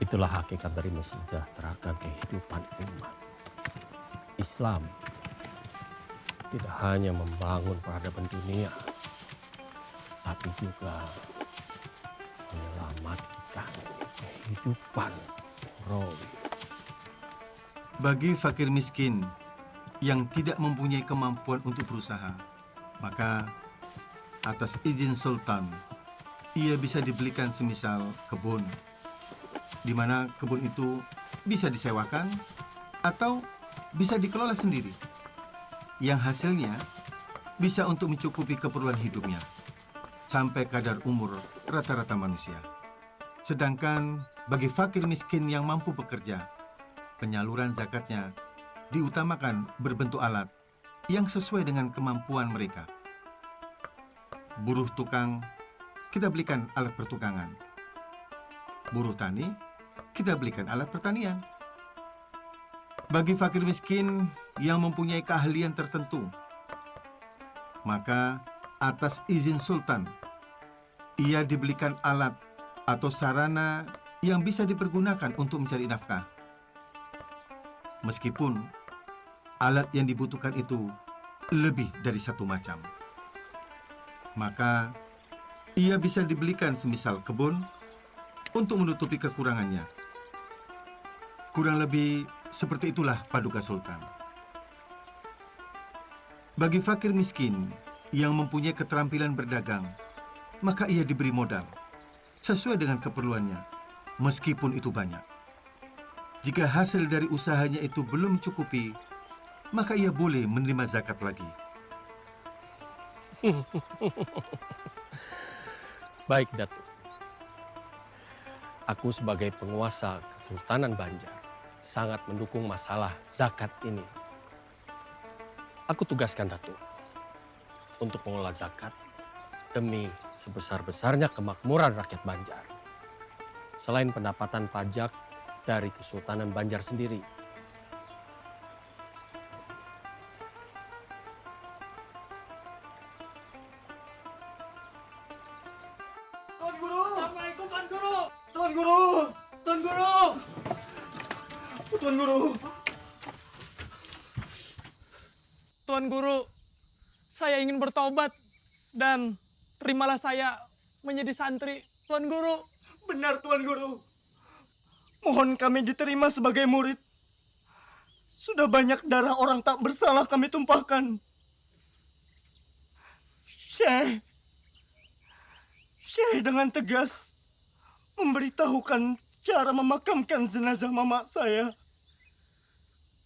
Speaker 14: Itulah hakikat dari mensejahterakan kehidupan umat. Islam tidak hanya membangun peradaban dunia, tapi juga menyelamatkan kehidupan rohani.
Speaker 5: Bagi fakir miskin yang tidak mempunyai kemampuan untuk berusaha, maka atas izin Sultan, ia bisa dibelikan semisal kebun, di mana kebun itu bisa disewakan atau bisa dikelola sendiri, yang hasilnya bisa untuk mencukupi keperluan hidupnya sampai kadar umur rata-rata manusia. Sedangkan bagi fakir miskin yang mampu bekerja, penyaluran zakatnya diutamakan berbentuk alat yang sesuai dengan kemampuan mereka. Buruh tukang, kita belikan alat pertukangan. Buruh tani, kita belikan alat pertanian. Bagi fakir miskin yang mempunyai keahlian tertentu, maka atas izin sultan, ia dibelikan alat atau sarana yang bisa dipergunakan untuk mencari nafkah. Meskipun alat yang dibutuhkan itu lebih dari satu macam, maka ia bisa dibelikan semisal kebun untuk menutupi kekurangannya. Kurang lebih seperti itulah paduka sultan. Bagi fakir miskin yang mempunyai keterampilan berdagang, maka ia diberi modal sesuai dengan keperluannya, meskipun itu banyak. Jika hasil dari usahanya itu belum mencukupi, maka ia boleh menerima zakat lagi.
Speaker 14: Baik, Datuk. Aku sebagai penguasa Kesultanan Banjar sangat mendukung masalah zakat ini. Aku tugaskan Datuk untuk mengelola zakat demi sebesar-besarnya kemakmuran rakyat Banjar. Selain pendapatan pajak dari Kesultanan Banjar sendiri.
Speaker 17: Tuan Guru! Assalamualaikum Tuan Guru! Tuan Guru! Tuan Guru! Tuan Guru! Tuan Guru, saya ingin bertobat dan terimalah saya menjadi santri, Tuan Guru. Benar, Tuan Guru. Mohon kami diterima sebagai murid. Sudah banyak darah orang tak bersalah kami tumpahkan. Syekh dengan tegas memberitahukan cara memakamkan jenazah mama saya.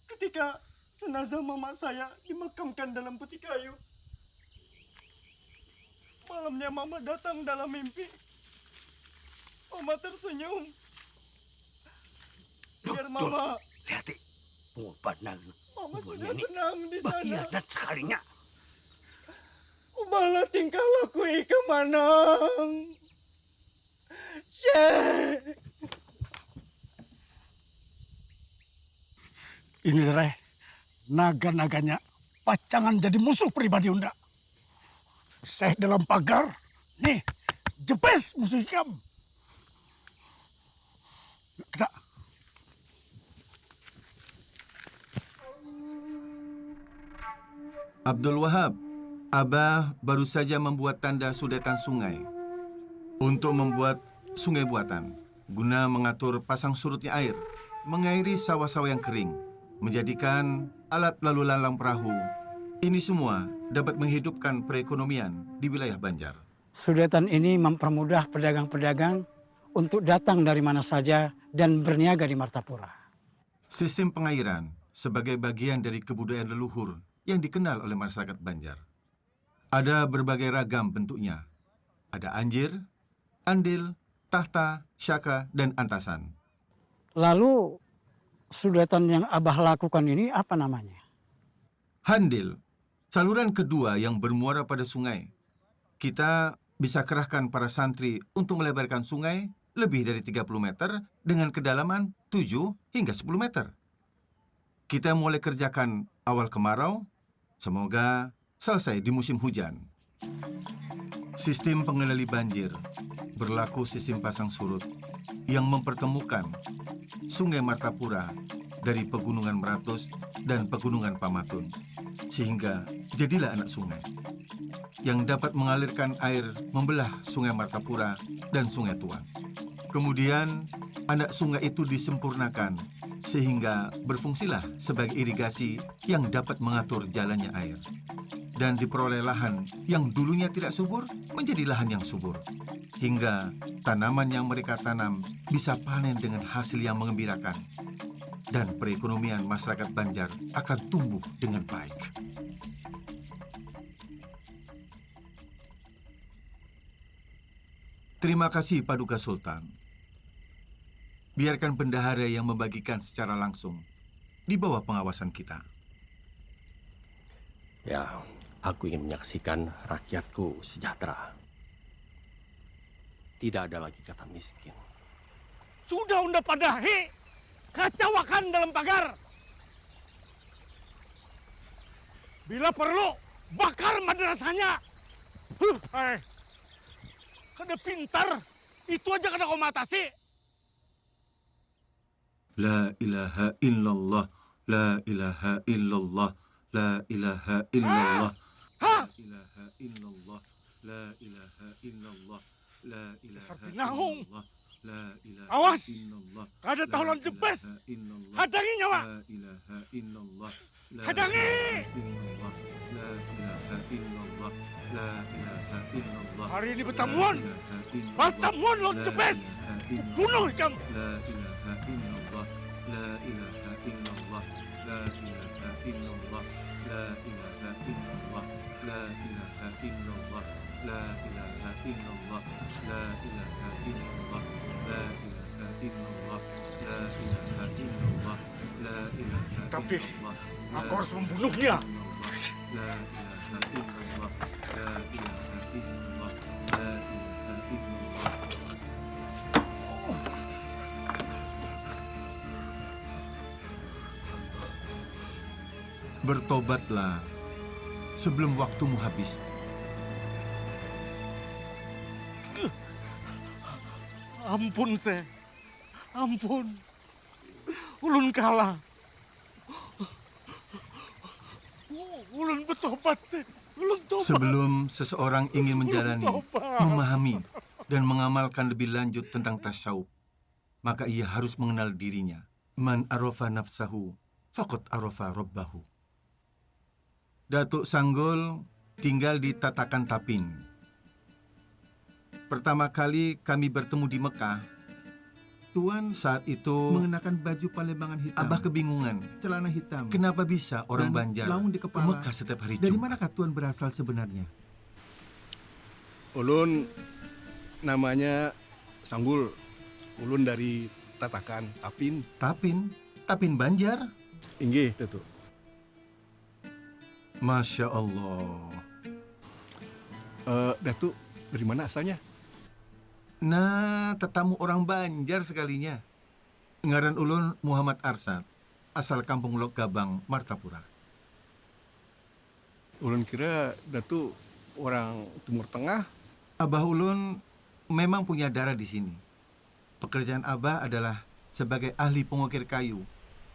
Speaker 17: Ketika jenazah mama saya dimakamkan dalam peti kayu, malamnya mama datang dalam mimpi. Mama tersenyum. Biar mama...
Speaker 19: Lihat, pengorbanan.
Speaker 15: Mama sudah tenang di sana.
Speaker 19: Bahiadat sekalinya.
Speaker 15: Ubahlah tingkah laku Ika Manang. Syekh.
Speaker 19: Ini Reh, naga-naganya pacangan jadi musuh pribadi Unda. Syekh dalam pagar, nih, jebes musuh ikam. Kita.
Speaker 5: Abdul Wahab, Abah baru saja membuat tanda sudetan sungai untuk membuat sungai buatan guna mengatur pasang surutnya air, mengairi sawah-sawah yang kering, menjadikan alat lalu lalang perahu. Ini semua dapat menghidupkan perekonomian di wilayah Banjar.
Speaker 6: Sudetan ini mempermudah pedagang-pedagang untuk datang dari mana saja dan berniaga di Martapura.
Speaker 5: Sistem pengairan sebagai bagian dari kebudayaan leluhur yang dikenal oleh masyarakat Banjar. Ada berbagai ragam bentuknya. Ada anjir, andil, tahta, syaka, dan antasan.
Speaker 6: Lalu, sudetan yang Abah lakukan ini apa namanya?
Speaker 5: Handil, saluran kedua yang bermuara pada sungai. Kita bisa kerahkan para santri untuk melebarkan sungai lebih dari 30 meter dengan kedalaman 7 hingga 10 meter. Kita mulai kerjakan awal kemarau, semoga selesai di musim hujan. Sistem pengendali banjir berlaku sistem pasang surut yang mempertemukan Sungai Martapura dari Pegunungan Meratus dan Pegunungan Pamatun, sehingga jadilah anak sungai yang dapat mengalirkan air membelah Sungai Martapura dan Sungai Tuang. Kemudian anak sungai itu disempurnakan sehingga berfungsilah sebagai irigasi yang dapat mengatur jalannya air. Dan diperoleh lahan yang dulunya tidak subur menjadi lahan yang subur. Hingga tanaman yang mereka tanam bisa panen dengan hasil yang mengembirakan. dan perekonomian masyarakat Banjar akan tumbuh dengan baik. Terima kasih Paduka Sultan. Biarkan bendahara yang membagikan secara langsung di bawah pengawasan kita.
Speaker 14: Ya, aku ingin menyaksikan rakyatku sejahtera. Tidak ada lagi kata miskin.
Speaker 19: Sudah unda padahi, kacaukan dalam pagar. Bila perlu, bakar madrasahnya. Kada pintar, itu aja kada kau matasi.
Speaker 5: La ilaha illallah, la ilaha illallah, la ilaha illallah, la ilaha illallah, la ilaha illallah, la ilaha illallah, la ilaha
Speaker 19: Awas,
Speaker 5: illallah.
Speaker 19: kada tolong jebes. Hadangi nyawa.
Speaker 5: La ilaha illallah, la
Speaker 19: Hadangi.
Speaker 5: illallah, la ilaha illallah, la ilaha illallah.
Speaker 19: Hari ini pertemuan, pertemuan lo jebes. Bunuh jam.
Speaker 5: La ilaha illallah, la ilaha illallah, la ilaha illallah, la ilaha illallah, la ilaha illallah, la ilaha illallah, la ilaha illallah, la ilaha illallah, la ilaha illallah, la ilaha.
Speaker 19: Tapi aku harus membunuhnya.
Speaker 5: La ilaha illallah, la ilaha illallah, la ilaha illallah. Bertobatlah sebelum waktumu habis.
Speaker 19: Ampun, Se. Ampun. Ulun kalah. Ulun bertobat, Se. Ulun tobat.
Speaker 5: Sebelum seseorang ingin menjalani,
Speaker 19: tobat.
Speaker 5: memahami, dan mengamalkan lebih lanjut tentang tasawuf, maka ia harus mengenal dirinya. Man arafa nafsahu, faqad arafa rabbahu. Datuk Sanggol tinggal di Tatakan Tapin. Pertama kali kami bertemu di Mekah, Tuan saat itu mengenakan baju palembangan hitam. Abah kebingungan. Celana hitam. Kenapa bisa orang Banjar
Speaker 20: laung di
Speaker 5: ke
Speaker 20: kepala.
Speaker 5: Mekah setiap hari
Speaker 20: Dari
Speaker 5: Jumat?
Speaker 20: manakah Tuan berasal sebenarnya?
Speaker 21: Ulun namanya Sanggul. Ulun dari Tatakan Tapin.
Speaker 5: Tapin? Tapin Banjar?
Speaker 21: Inggih, Datuk.
Speaker 5: Masya Allah.
Speaker 21: Datuk, dari mana asalnya?
Speaker 5: Nah, tetamu orang Banjar sekalinya. Ngaran ulun Muhammad Arsad, asal kampung Lok Gabang, Martapura.
Speaker 21: Ulun kira Datuk orang Timur Tengah.
Speaker 5: Abah ulun memang punya darah di sini. Pekerjaan Abah adalah sebagai ahli pengukir kayu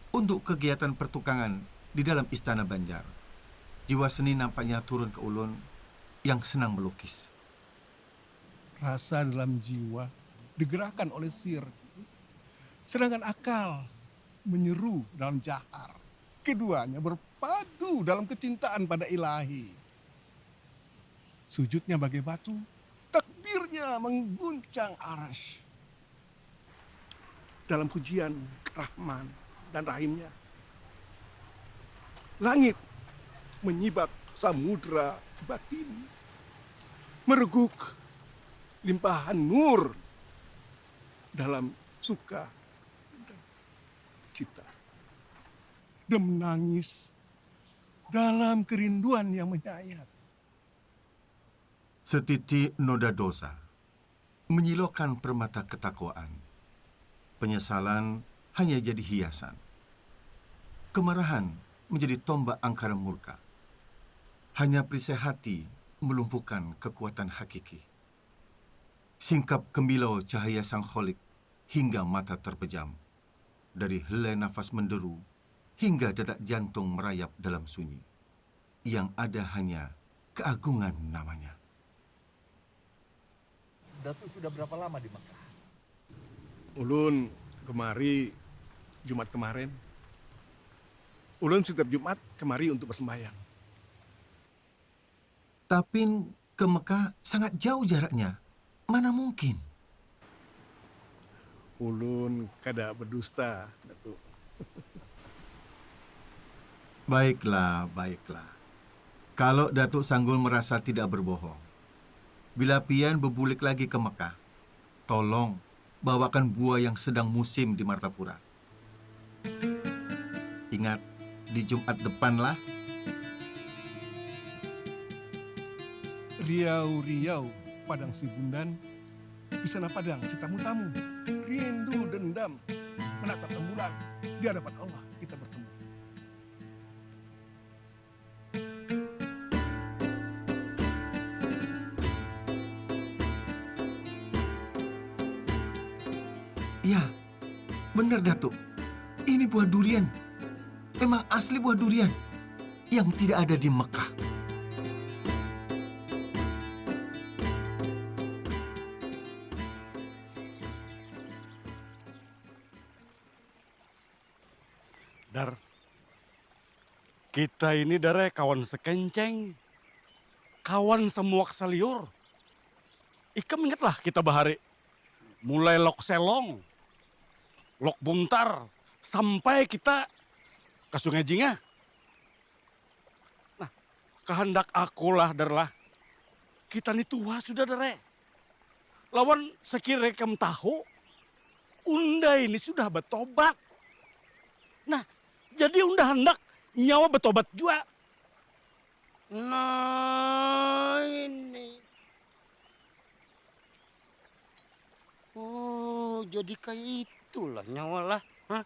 Speaker 5: untuk kegiatan pertukangan di dalam istana Banjar. Jiwa seni nampaknya turun ke ulun yang senang melukis.
Speaker 21: Rasa dalam jiwa digerakkan oleh sir. Sedangkan akal menyeru dalam jahar. Keduanya berpadu dalam kecintaan pada ilahi. Sujudnya bagai batu, takbirnya mengguncang arash. Dalam pujian Rahman dan Rahimnya, langit menyibak samudra batin, mereguk limpahan nur dalam suka dan cita, dan menangis dalam kerinduan yang menyayat.
Speaker 5: Setiti noda dosa menyilaukan permata ketakwaan. Penyesalan hanya jadi hiasan. Kemarahan menjadi tombak angkara murka. Hanya perisai hati melumpuhkan kekuatan hakiki. Singkap kemilau cahaya sang kholik hingga mata terpejam. Dari helai nafas menderu hingga detak jantung merayap dalam sunyi. Yang ada hanya keagungan namanya.
Speaker 20: Datuk sudah berapa lama di Mekah?
Speaker 21: Ulun kemari Jumat kemarin. Ulun setiap Jumat kemari untuk bersembahyang.
Speaker 5: Tapin ke Mekah sangat jauh jaraknya. Mana mungkin?
Speaker 21: Ulun kada berdusta, Datuk.
Speaker 5: Baiklah, baiklah. Kalau Datuk Sanggul merasa tidak berbohong, bila pian berbulik lagi ke Mekah, tolong bawakan buah yang sedang musim di Martapura. Ingat, di Jumat depanlah.
Speaker 21: Riau-riau padang si Bundan, di sana padang si tamu-tamu. Rindu dendam menatap rembulan, di hadapan Allah kita bertemu.
Speaker 5: Ya, benar Datuk. Ini buah durian. Memang asli buah durian yang tidak ada di Mekah.
Speaker 19: Dar, kita ini Dare kawan sekenceng, kawan semuak seliur. Ikam ingatlah kita bahari, mulai lok selong, lok buntar, sampai kita ke Sungai Jingah. Nah, kehendak akulah Darlah, kita ini tua sudah Dare. Lawan sekira kem tahu, unda ini sudah bertobat. Nah, jadi unda hendak nyawa bertobat juga. Nah ini.
Speaker 18: Oh, jadi kayak itulah nyawa lah. Hah?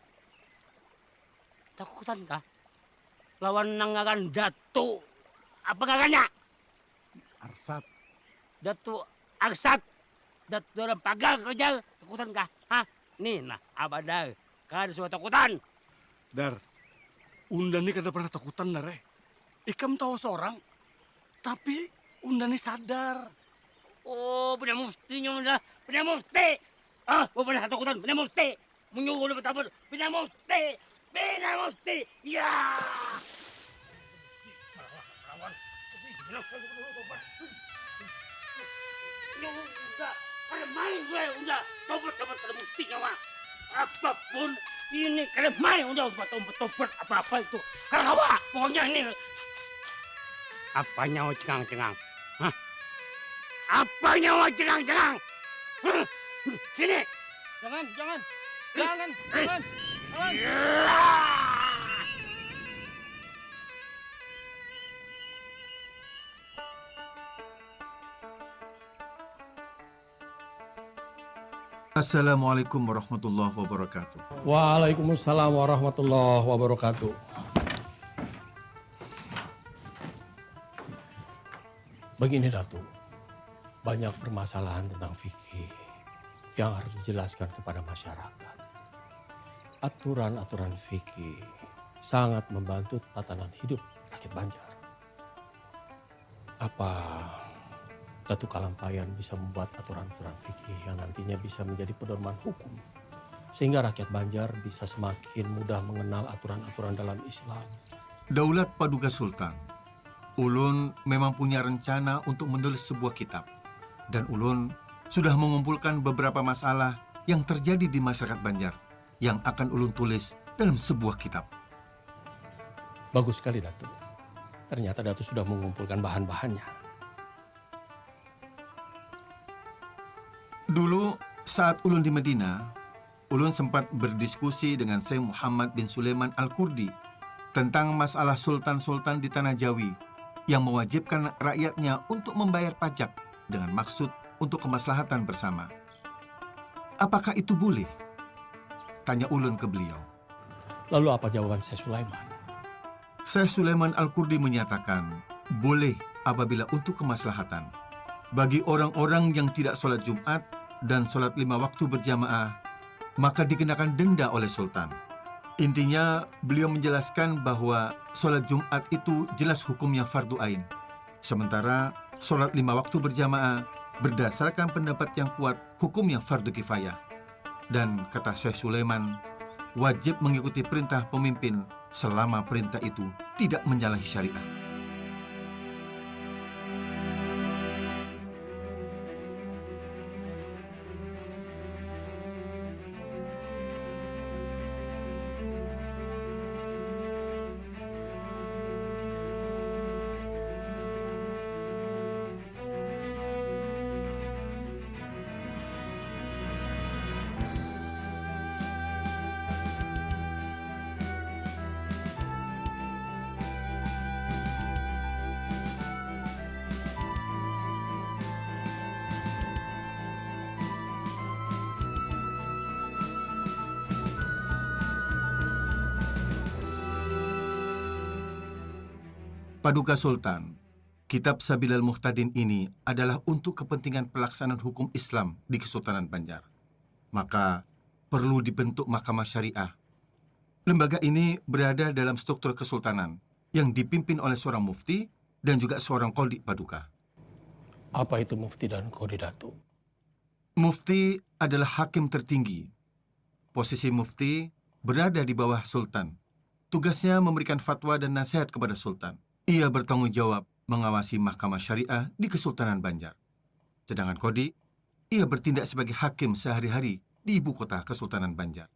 Speaker 18: Takutan kah? Lawan nangakan Datu. Apa kakaknya?
Speaker 19: Arsat.
Speaker 18: Datu Arsat. Datu dalam pagar kerja. Takutan kah? Hah? Nih, nah, abadar. Kan semua takutan.
Speaker 19: Dar, unda ini kada pernah takutan Dare. Ikam tahu seorang, tapi unda ini sadar.
Speaker 18: Oh, punya muftinya udah. Punya mufti. Ah, pernah takutan. Punya mufti. Menyuruh udah bertabur. Punya mufti. Punya mufti. Ya. Udah, ada main gue udah. Tobat ada muftinya mah. Apapun ini kada main udah tobat apa-apa itu. Kada kawa, pokoknya ini. Apa nyawa cengang-cengang? Hah? Apa nyawa cengang-cengang? Sini.
Speaker 13: Jangan.
Speaker 5: Assalamualaikum warahmatullahi wabarakatuh.
Speaker 14: Waalaikumsalam warahmatullahi wabarakatuh. Begini Datuk, banyak permasalahan tentang fikih yang harus dijelaskan kepada masyarakat. Aturan-aturan fikih sangat membantu tatanan hidup rakyat Banjar. Apa Datuk Kalampayan bisa membuat aturan-aturan fikih yang nantinya bisa menjadi pedoman hukum, sehingga rakyat Banjar bisa semakin mudah mengenal aturan-aturan dalam Islam?
Speaker 5: Daulat Paduka Sultan, Ulun memang punya rencana untuk menulis sebuah kitab. Dan Ulun sudah mengumpulkan beberapa masalah yang terjadi di masyarakat Banjar yang akan Ulun tulis dalam sebuah kitab.
Speaker 14: Bagus sekali Datuk. Ternyata Datuk sudah mengumpulkan bahan-bahannya.
Speaker 5: Dulu saat Ulun di Medina, Ulun sempat berdiskusi dengan Syekh Muhammad bin Sulaiman Al-Kurdi tentang masalah sultan-sultan di Tanah Jawi yang mewajibkan rakyatnya untuk membayar pajak dengan maksud untuk kemaslahatan bersama. Apakah itu boleh? Tanya Ulun ke beliau.
Speaker 14: Lalu apa jawaban Syekh Sulaiman?
Speaker 5: Syekh Sulaiman Al-Kurdi menyatakan, boleh apabila untuk kemaslahatan. Bagi orang-orang yang tidak sholat Jumat dan sholat 5 waktu berjamaah, maka dikenakan denda oleh Sultan. Intinya, beliau menjelaskan bahwa sholat Jumat itu jelas hukumnya fardu ain. Sementara sholat 5 waktu berjamaah berdasarkan pendapat yang kuat hukumnya fardu kifayah. Dan kata Syekh Sulaiman, wajib mengikuti perintah pemimpin selama perintah itu tidak menyalahi syariat. Paduka Sultan, Kitab Sabilal Muhtadin ini adalah untuk kepentingan pelaksanaan hukum Islam di Kesultanan Banjar. Maka perlu dibentuk mahkamah syariah. Lembaga ini berada dalam struktur kesultanan yang dipimpin oleh seorang mufti dan juga seorang qadhi, Paduka.
Speaker 14: Apa itu mufti dan qadhi, Datuk?
Speaker 5: Mufti adalah hakim tertinggi. Posisi mufti berada di bawah sultan. Tugasnya memberikan fatwa dan nasihat kepada sultan. Ia bertanggung jawab mengawasi mahkamah syariah di Kesultanan Banjar. Sedangkan qadhi, ia bertindak sebagai hakim sehari-hari di ibu kota Kesultanan Banjar.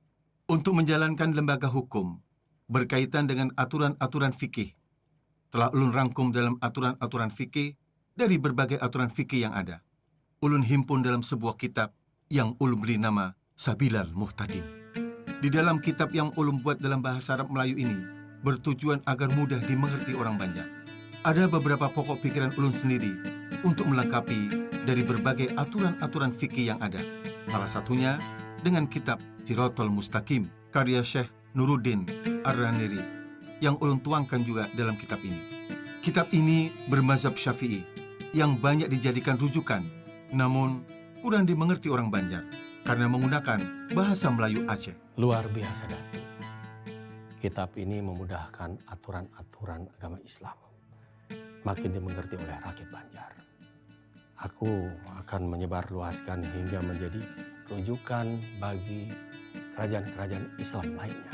Speaker 5: Untuk menjalankan lembaga hukum berkaitan dengan aturan-aturan fikih, telah ulun rangkum dalam aturan-aturan fikih dari berbagai aturan fikih yang ada. Ulun himpun dalam sebuah kitab yang ulun beri nama Sabilal Muhtadin. Di dalam kitab yang ulun buat dalam bahasa Arab Melayu ini, bertujuan agar mudah dimengerti orang Banjar. Ada beberapa pokok pikiran ulun sendiri untuk melengkapi dari berbagai aturan-aturan fikih yang ada. Salah satunya dengan kitab Siratal Mustaqim, karya Syekh Nuruddin Ar-Raniri, yang ulun tuangkan juga dalam kitab ini. Kitab ini bermazhab Syafi'i, yang banyak dijadikan rujukan, namun kurang dimengerti orang Banjar, karena menggunakan bahasa Melayu Aceh.
Speaker 14: Luar biasa, Datuk. Kitab ini memudahkan aturan-aturan agama Islam. Makin dimengerti oleh rakyat Banjar. Aku akan menyebarluaskan hingga menjadi rujukan bagi kerajaan-kerajaan Islam lainnya.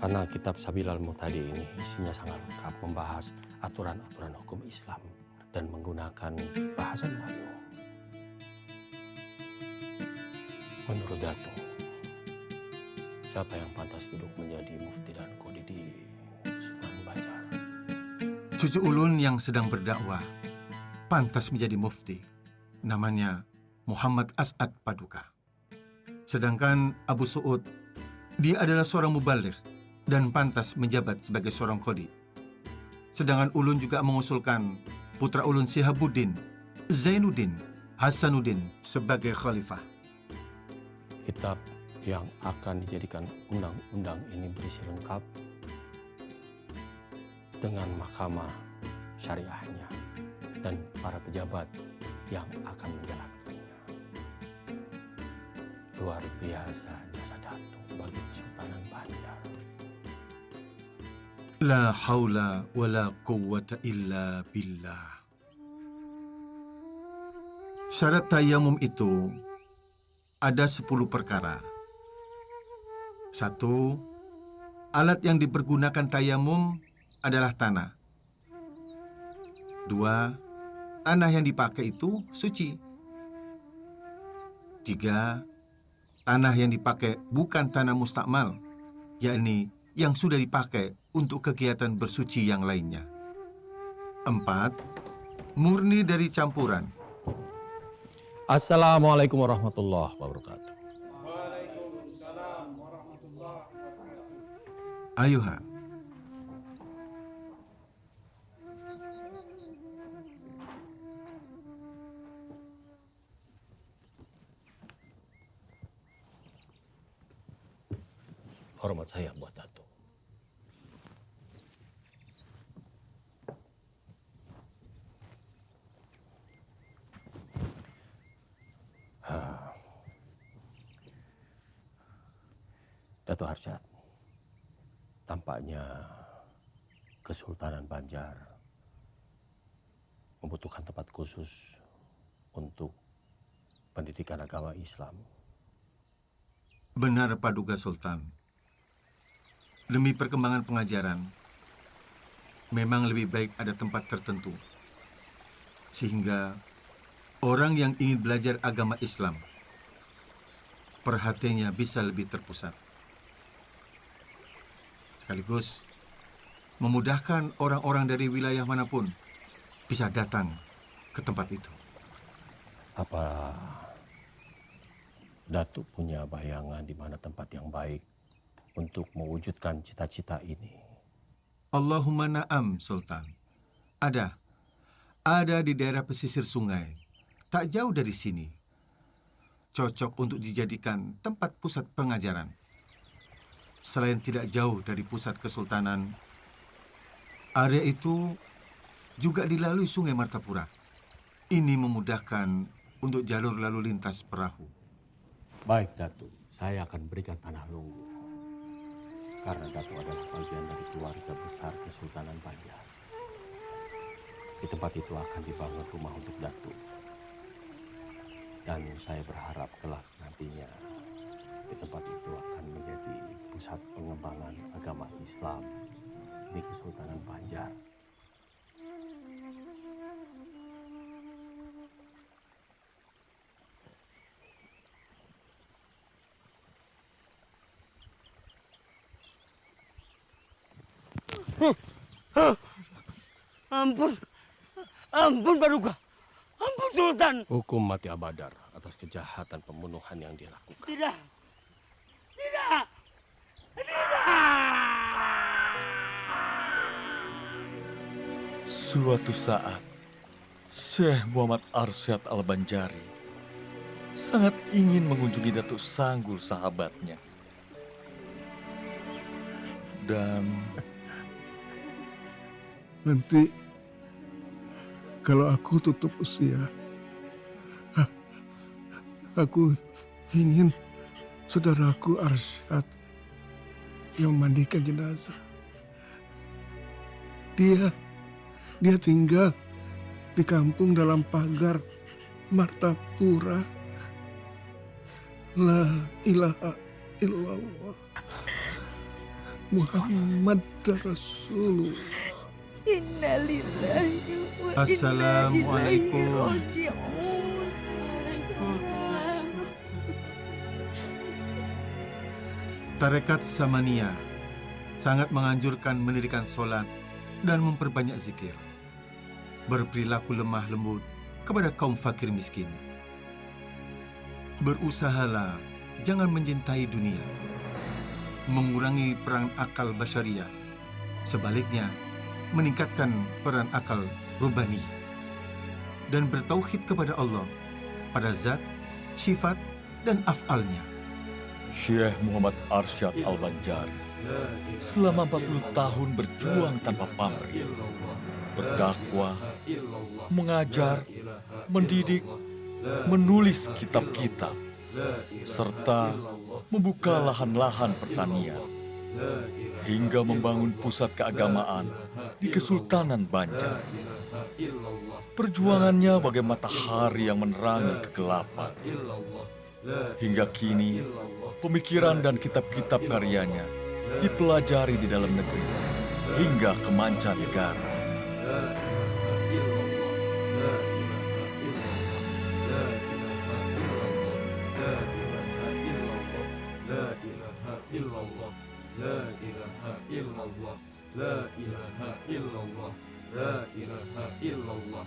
Speaker 14: Karena kitab Sabilal Muhtadi ini isinya sangat lengkap, membahas aturan-aturan hukum Islam dan menggunakan bahasa Melayu. Menurut Datuk, siapa yang pantas duduk menjadi mufti dan qadhi di Kesultanan Banjar?
Speaker 5: Cucu ulun yang sedang berdakwah pantas menjadi mufti. Namanya Muhammad As'ad, Paduka. Sedangkan Abu Su'ud, dia adalah seorang mubaligh dan pantas menjabat sebagai seorang qadhi. Sedangkan ulun juga mengusulkan putra ulun Sihabuddin, Zainuddin, Hasanuddin sebagai khalifah.
Speaker 14: Kitab yang akan dijadikan undang-undang ini berisi lengkap dengan mahkamah syariahnya dan para pejabat yang akan menjalankannya. Luar biasa jasa Datuk bagi Kesultanan Banjar.
Speaker 5: La haula wa la quwwata illa billah. Syarat tayamum itu ada 10 perkara. 1. Alat yang dipergunakan tayamum adalah tanah. 2. Tanah yang dipakai itu suci. 3. Tanah yang dipakai bukan tanah mustakmal, yakni yang sudah dipakai untuk kegiatan bersuci yang lainnya. 4. Murni dari campuran.
Speaker 14: Assalamualaikum warahmatullahi wabarakatuh.
Speaker 21: Waalaikumsalam warahmatullahi wabarakatuh.
Speaker 5: Ayuha.
Speaker 14: Hormat saya buat Datuk. Datuk Arsyad, tampaknya Kesultanan Banjar membutuhkan tempat khusus untuk pendidikan agama Islam.
Speaker 5: Benar, Paduka Sultan. Demi perkembangan pengajaran, memang lebih baik ada tempat tertentu. Sehingga orang yang ingin belajar agama Islam, perhatiannya bisa lebih terpusat. Sekaligus memudahkan orang-orang dari wilayah manapun bisa datang ke tempat itu.
Speaker 14: Apa Datuk punya bayangan di mana tempat yang baik untuk mewujudkan cita-cita ini?
Speaker 5: Allahumma na'am, Sultan. Ada. Ada di daerah pesisir sungai. Tak jauh dari sini. Cocok untuk dijadikan tempat pusat pengajaran. Selain tidak jauh dari pusat kesultanan, Area itu juga dilalui Sungai Martapura. Ini memudahkan untuk jalur lalu lintas perahu.
Speaker 14: Baik, Datu. Saya akan berikan tanah Lunggu. Karena Datu adalah bagian dari keluarga besar Kesultanan Banjar. Di tempat itu akan dibangun rumah untuk Datu. Dan saya berharap kelak nantinya di tempat itu akan menjadi pusat pengembangan agama Islam di Kesultanan Banjar.
Speaker 18: Ampun, ampun Paduka, ampun Sultan.
Speaker 14: Hukum mati Abadar atas kejahatan pembunuhan yang dia lakukan.
Speaker 18: Tidak, tidak, tidak.
Speaker 8: Suatu saat, Syekh Muhammad Arsyad Al-Banjari sangat ingin mengunjungi Datuk Sanggul sahabatnya. Dan
Speaker 21: nanti kalau aku tutup usia, aku ingin saudaraku Arsyad yang memandikan jenazah. Dia tinggal di kampung dalam pagar Martapura. La ilaha illallah Muhammad Rasulullah.
Speaker 15: Innalillahi wa inna
Speaker 5: Assalamualaikum.
Speaker 15: ilaihi raji'un.
Speaker 5: Tarekat Samania sangat menganjurkan mendirikan sholat dan memperbanyak zikir. Berperilaku lemah lembut kepada kaum fakir miskin. Berusahalah jangan mencintai dunia. Mengurangi peran akal basyariah. Sebaliknya, meningkatkan peran akal rubaniyah. Dan bertauhid kepada Allah pada zat, sifat, dan af'alnya.
Speaker 8: Syekh Muhammad Arsyad Al-Banjari selama 40 tahun berjuang tanpa pamrih, berdakwah, mengajar, mendidik, menulis kitab-kitab, serta membuka lahan-lahan pertanian, hingga membangun pusat keagamaan di Kesultanan Banjar. Perjuangannya bagai matahari yang menerangi kegelapan. Hingga kini, pemikiran dan kitab-kitab karyanya dipelajari di dalam negeri hingga ke mancanegara.
Speaker 3: La ilaha illallah.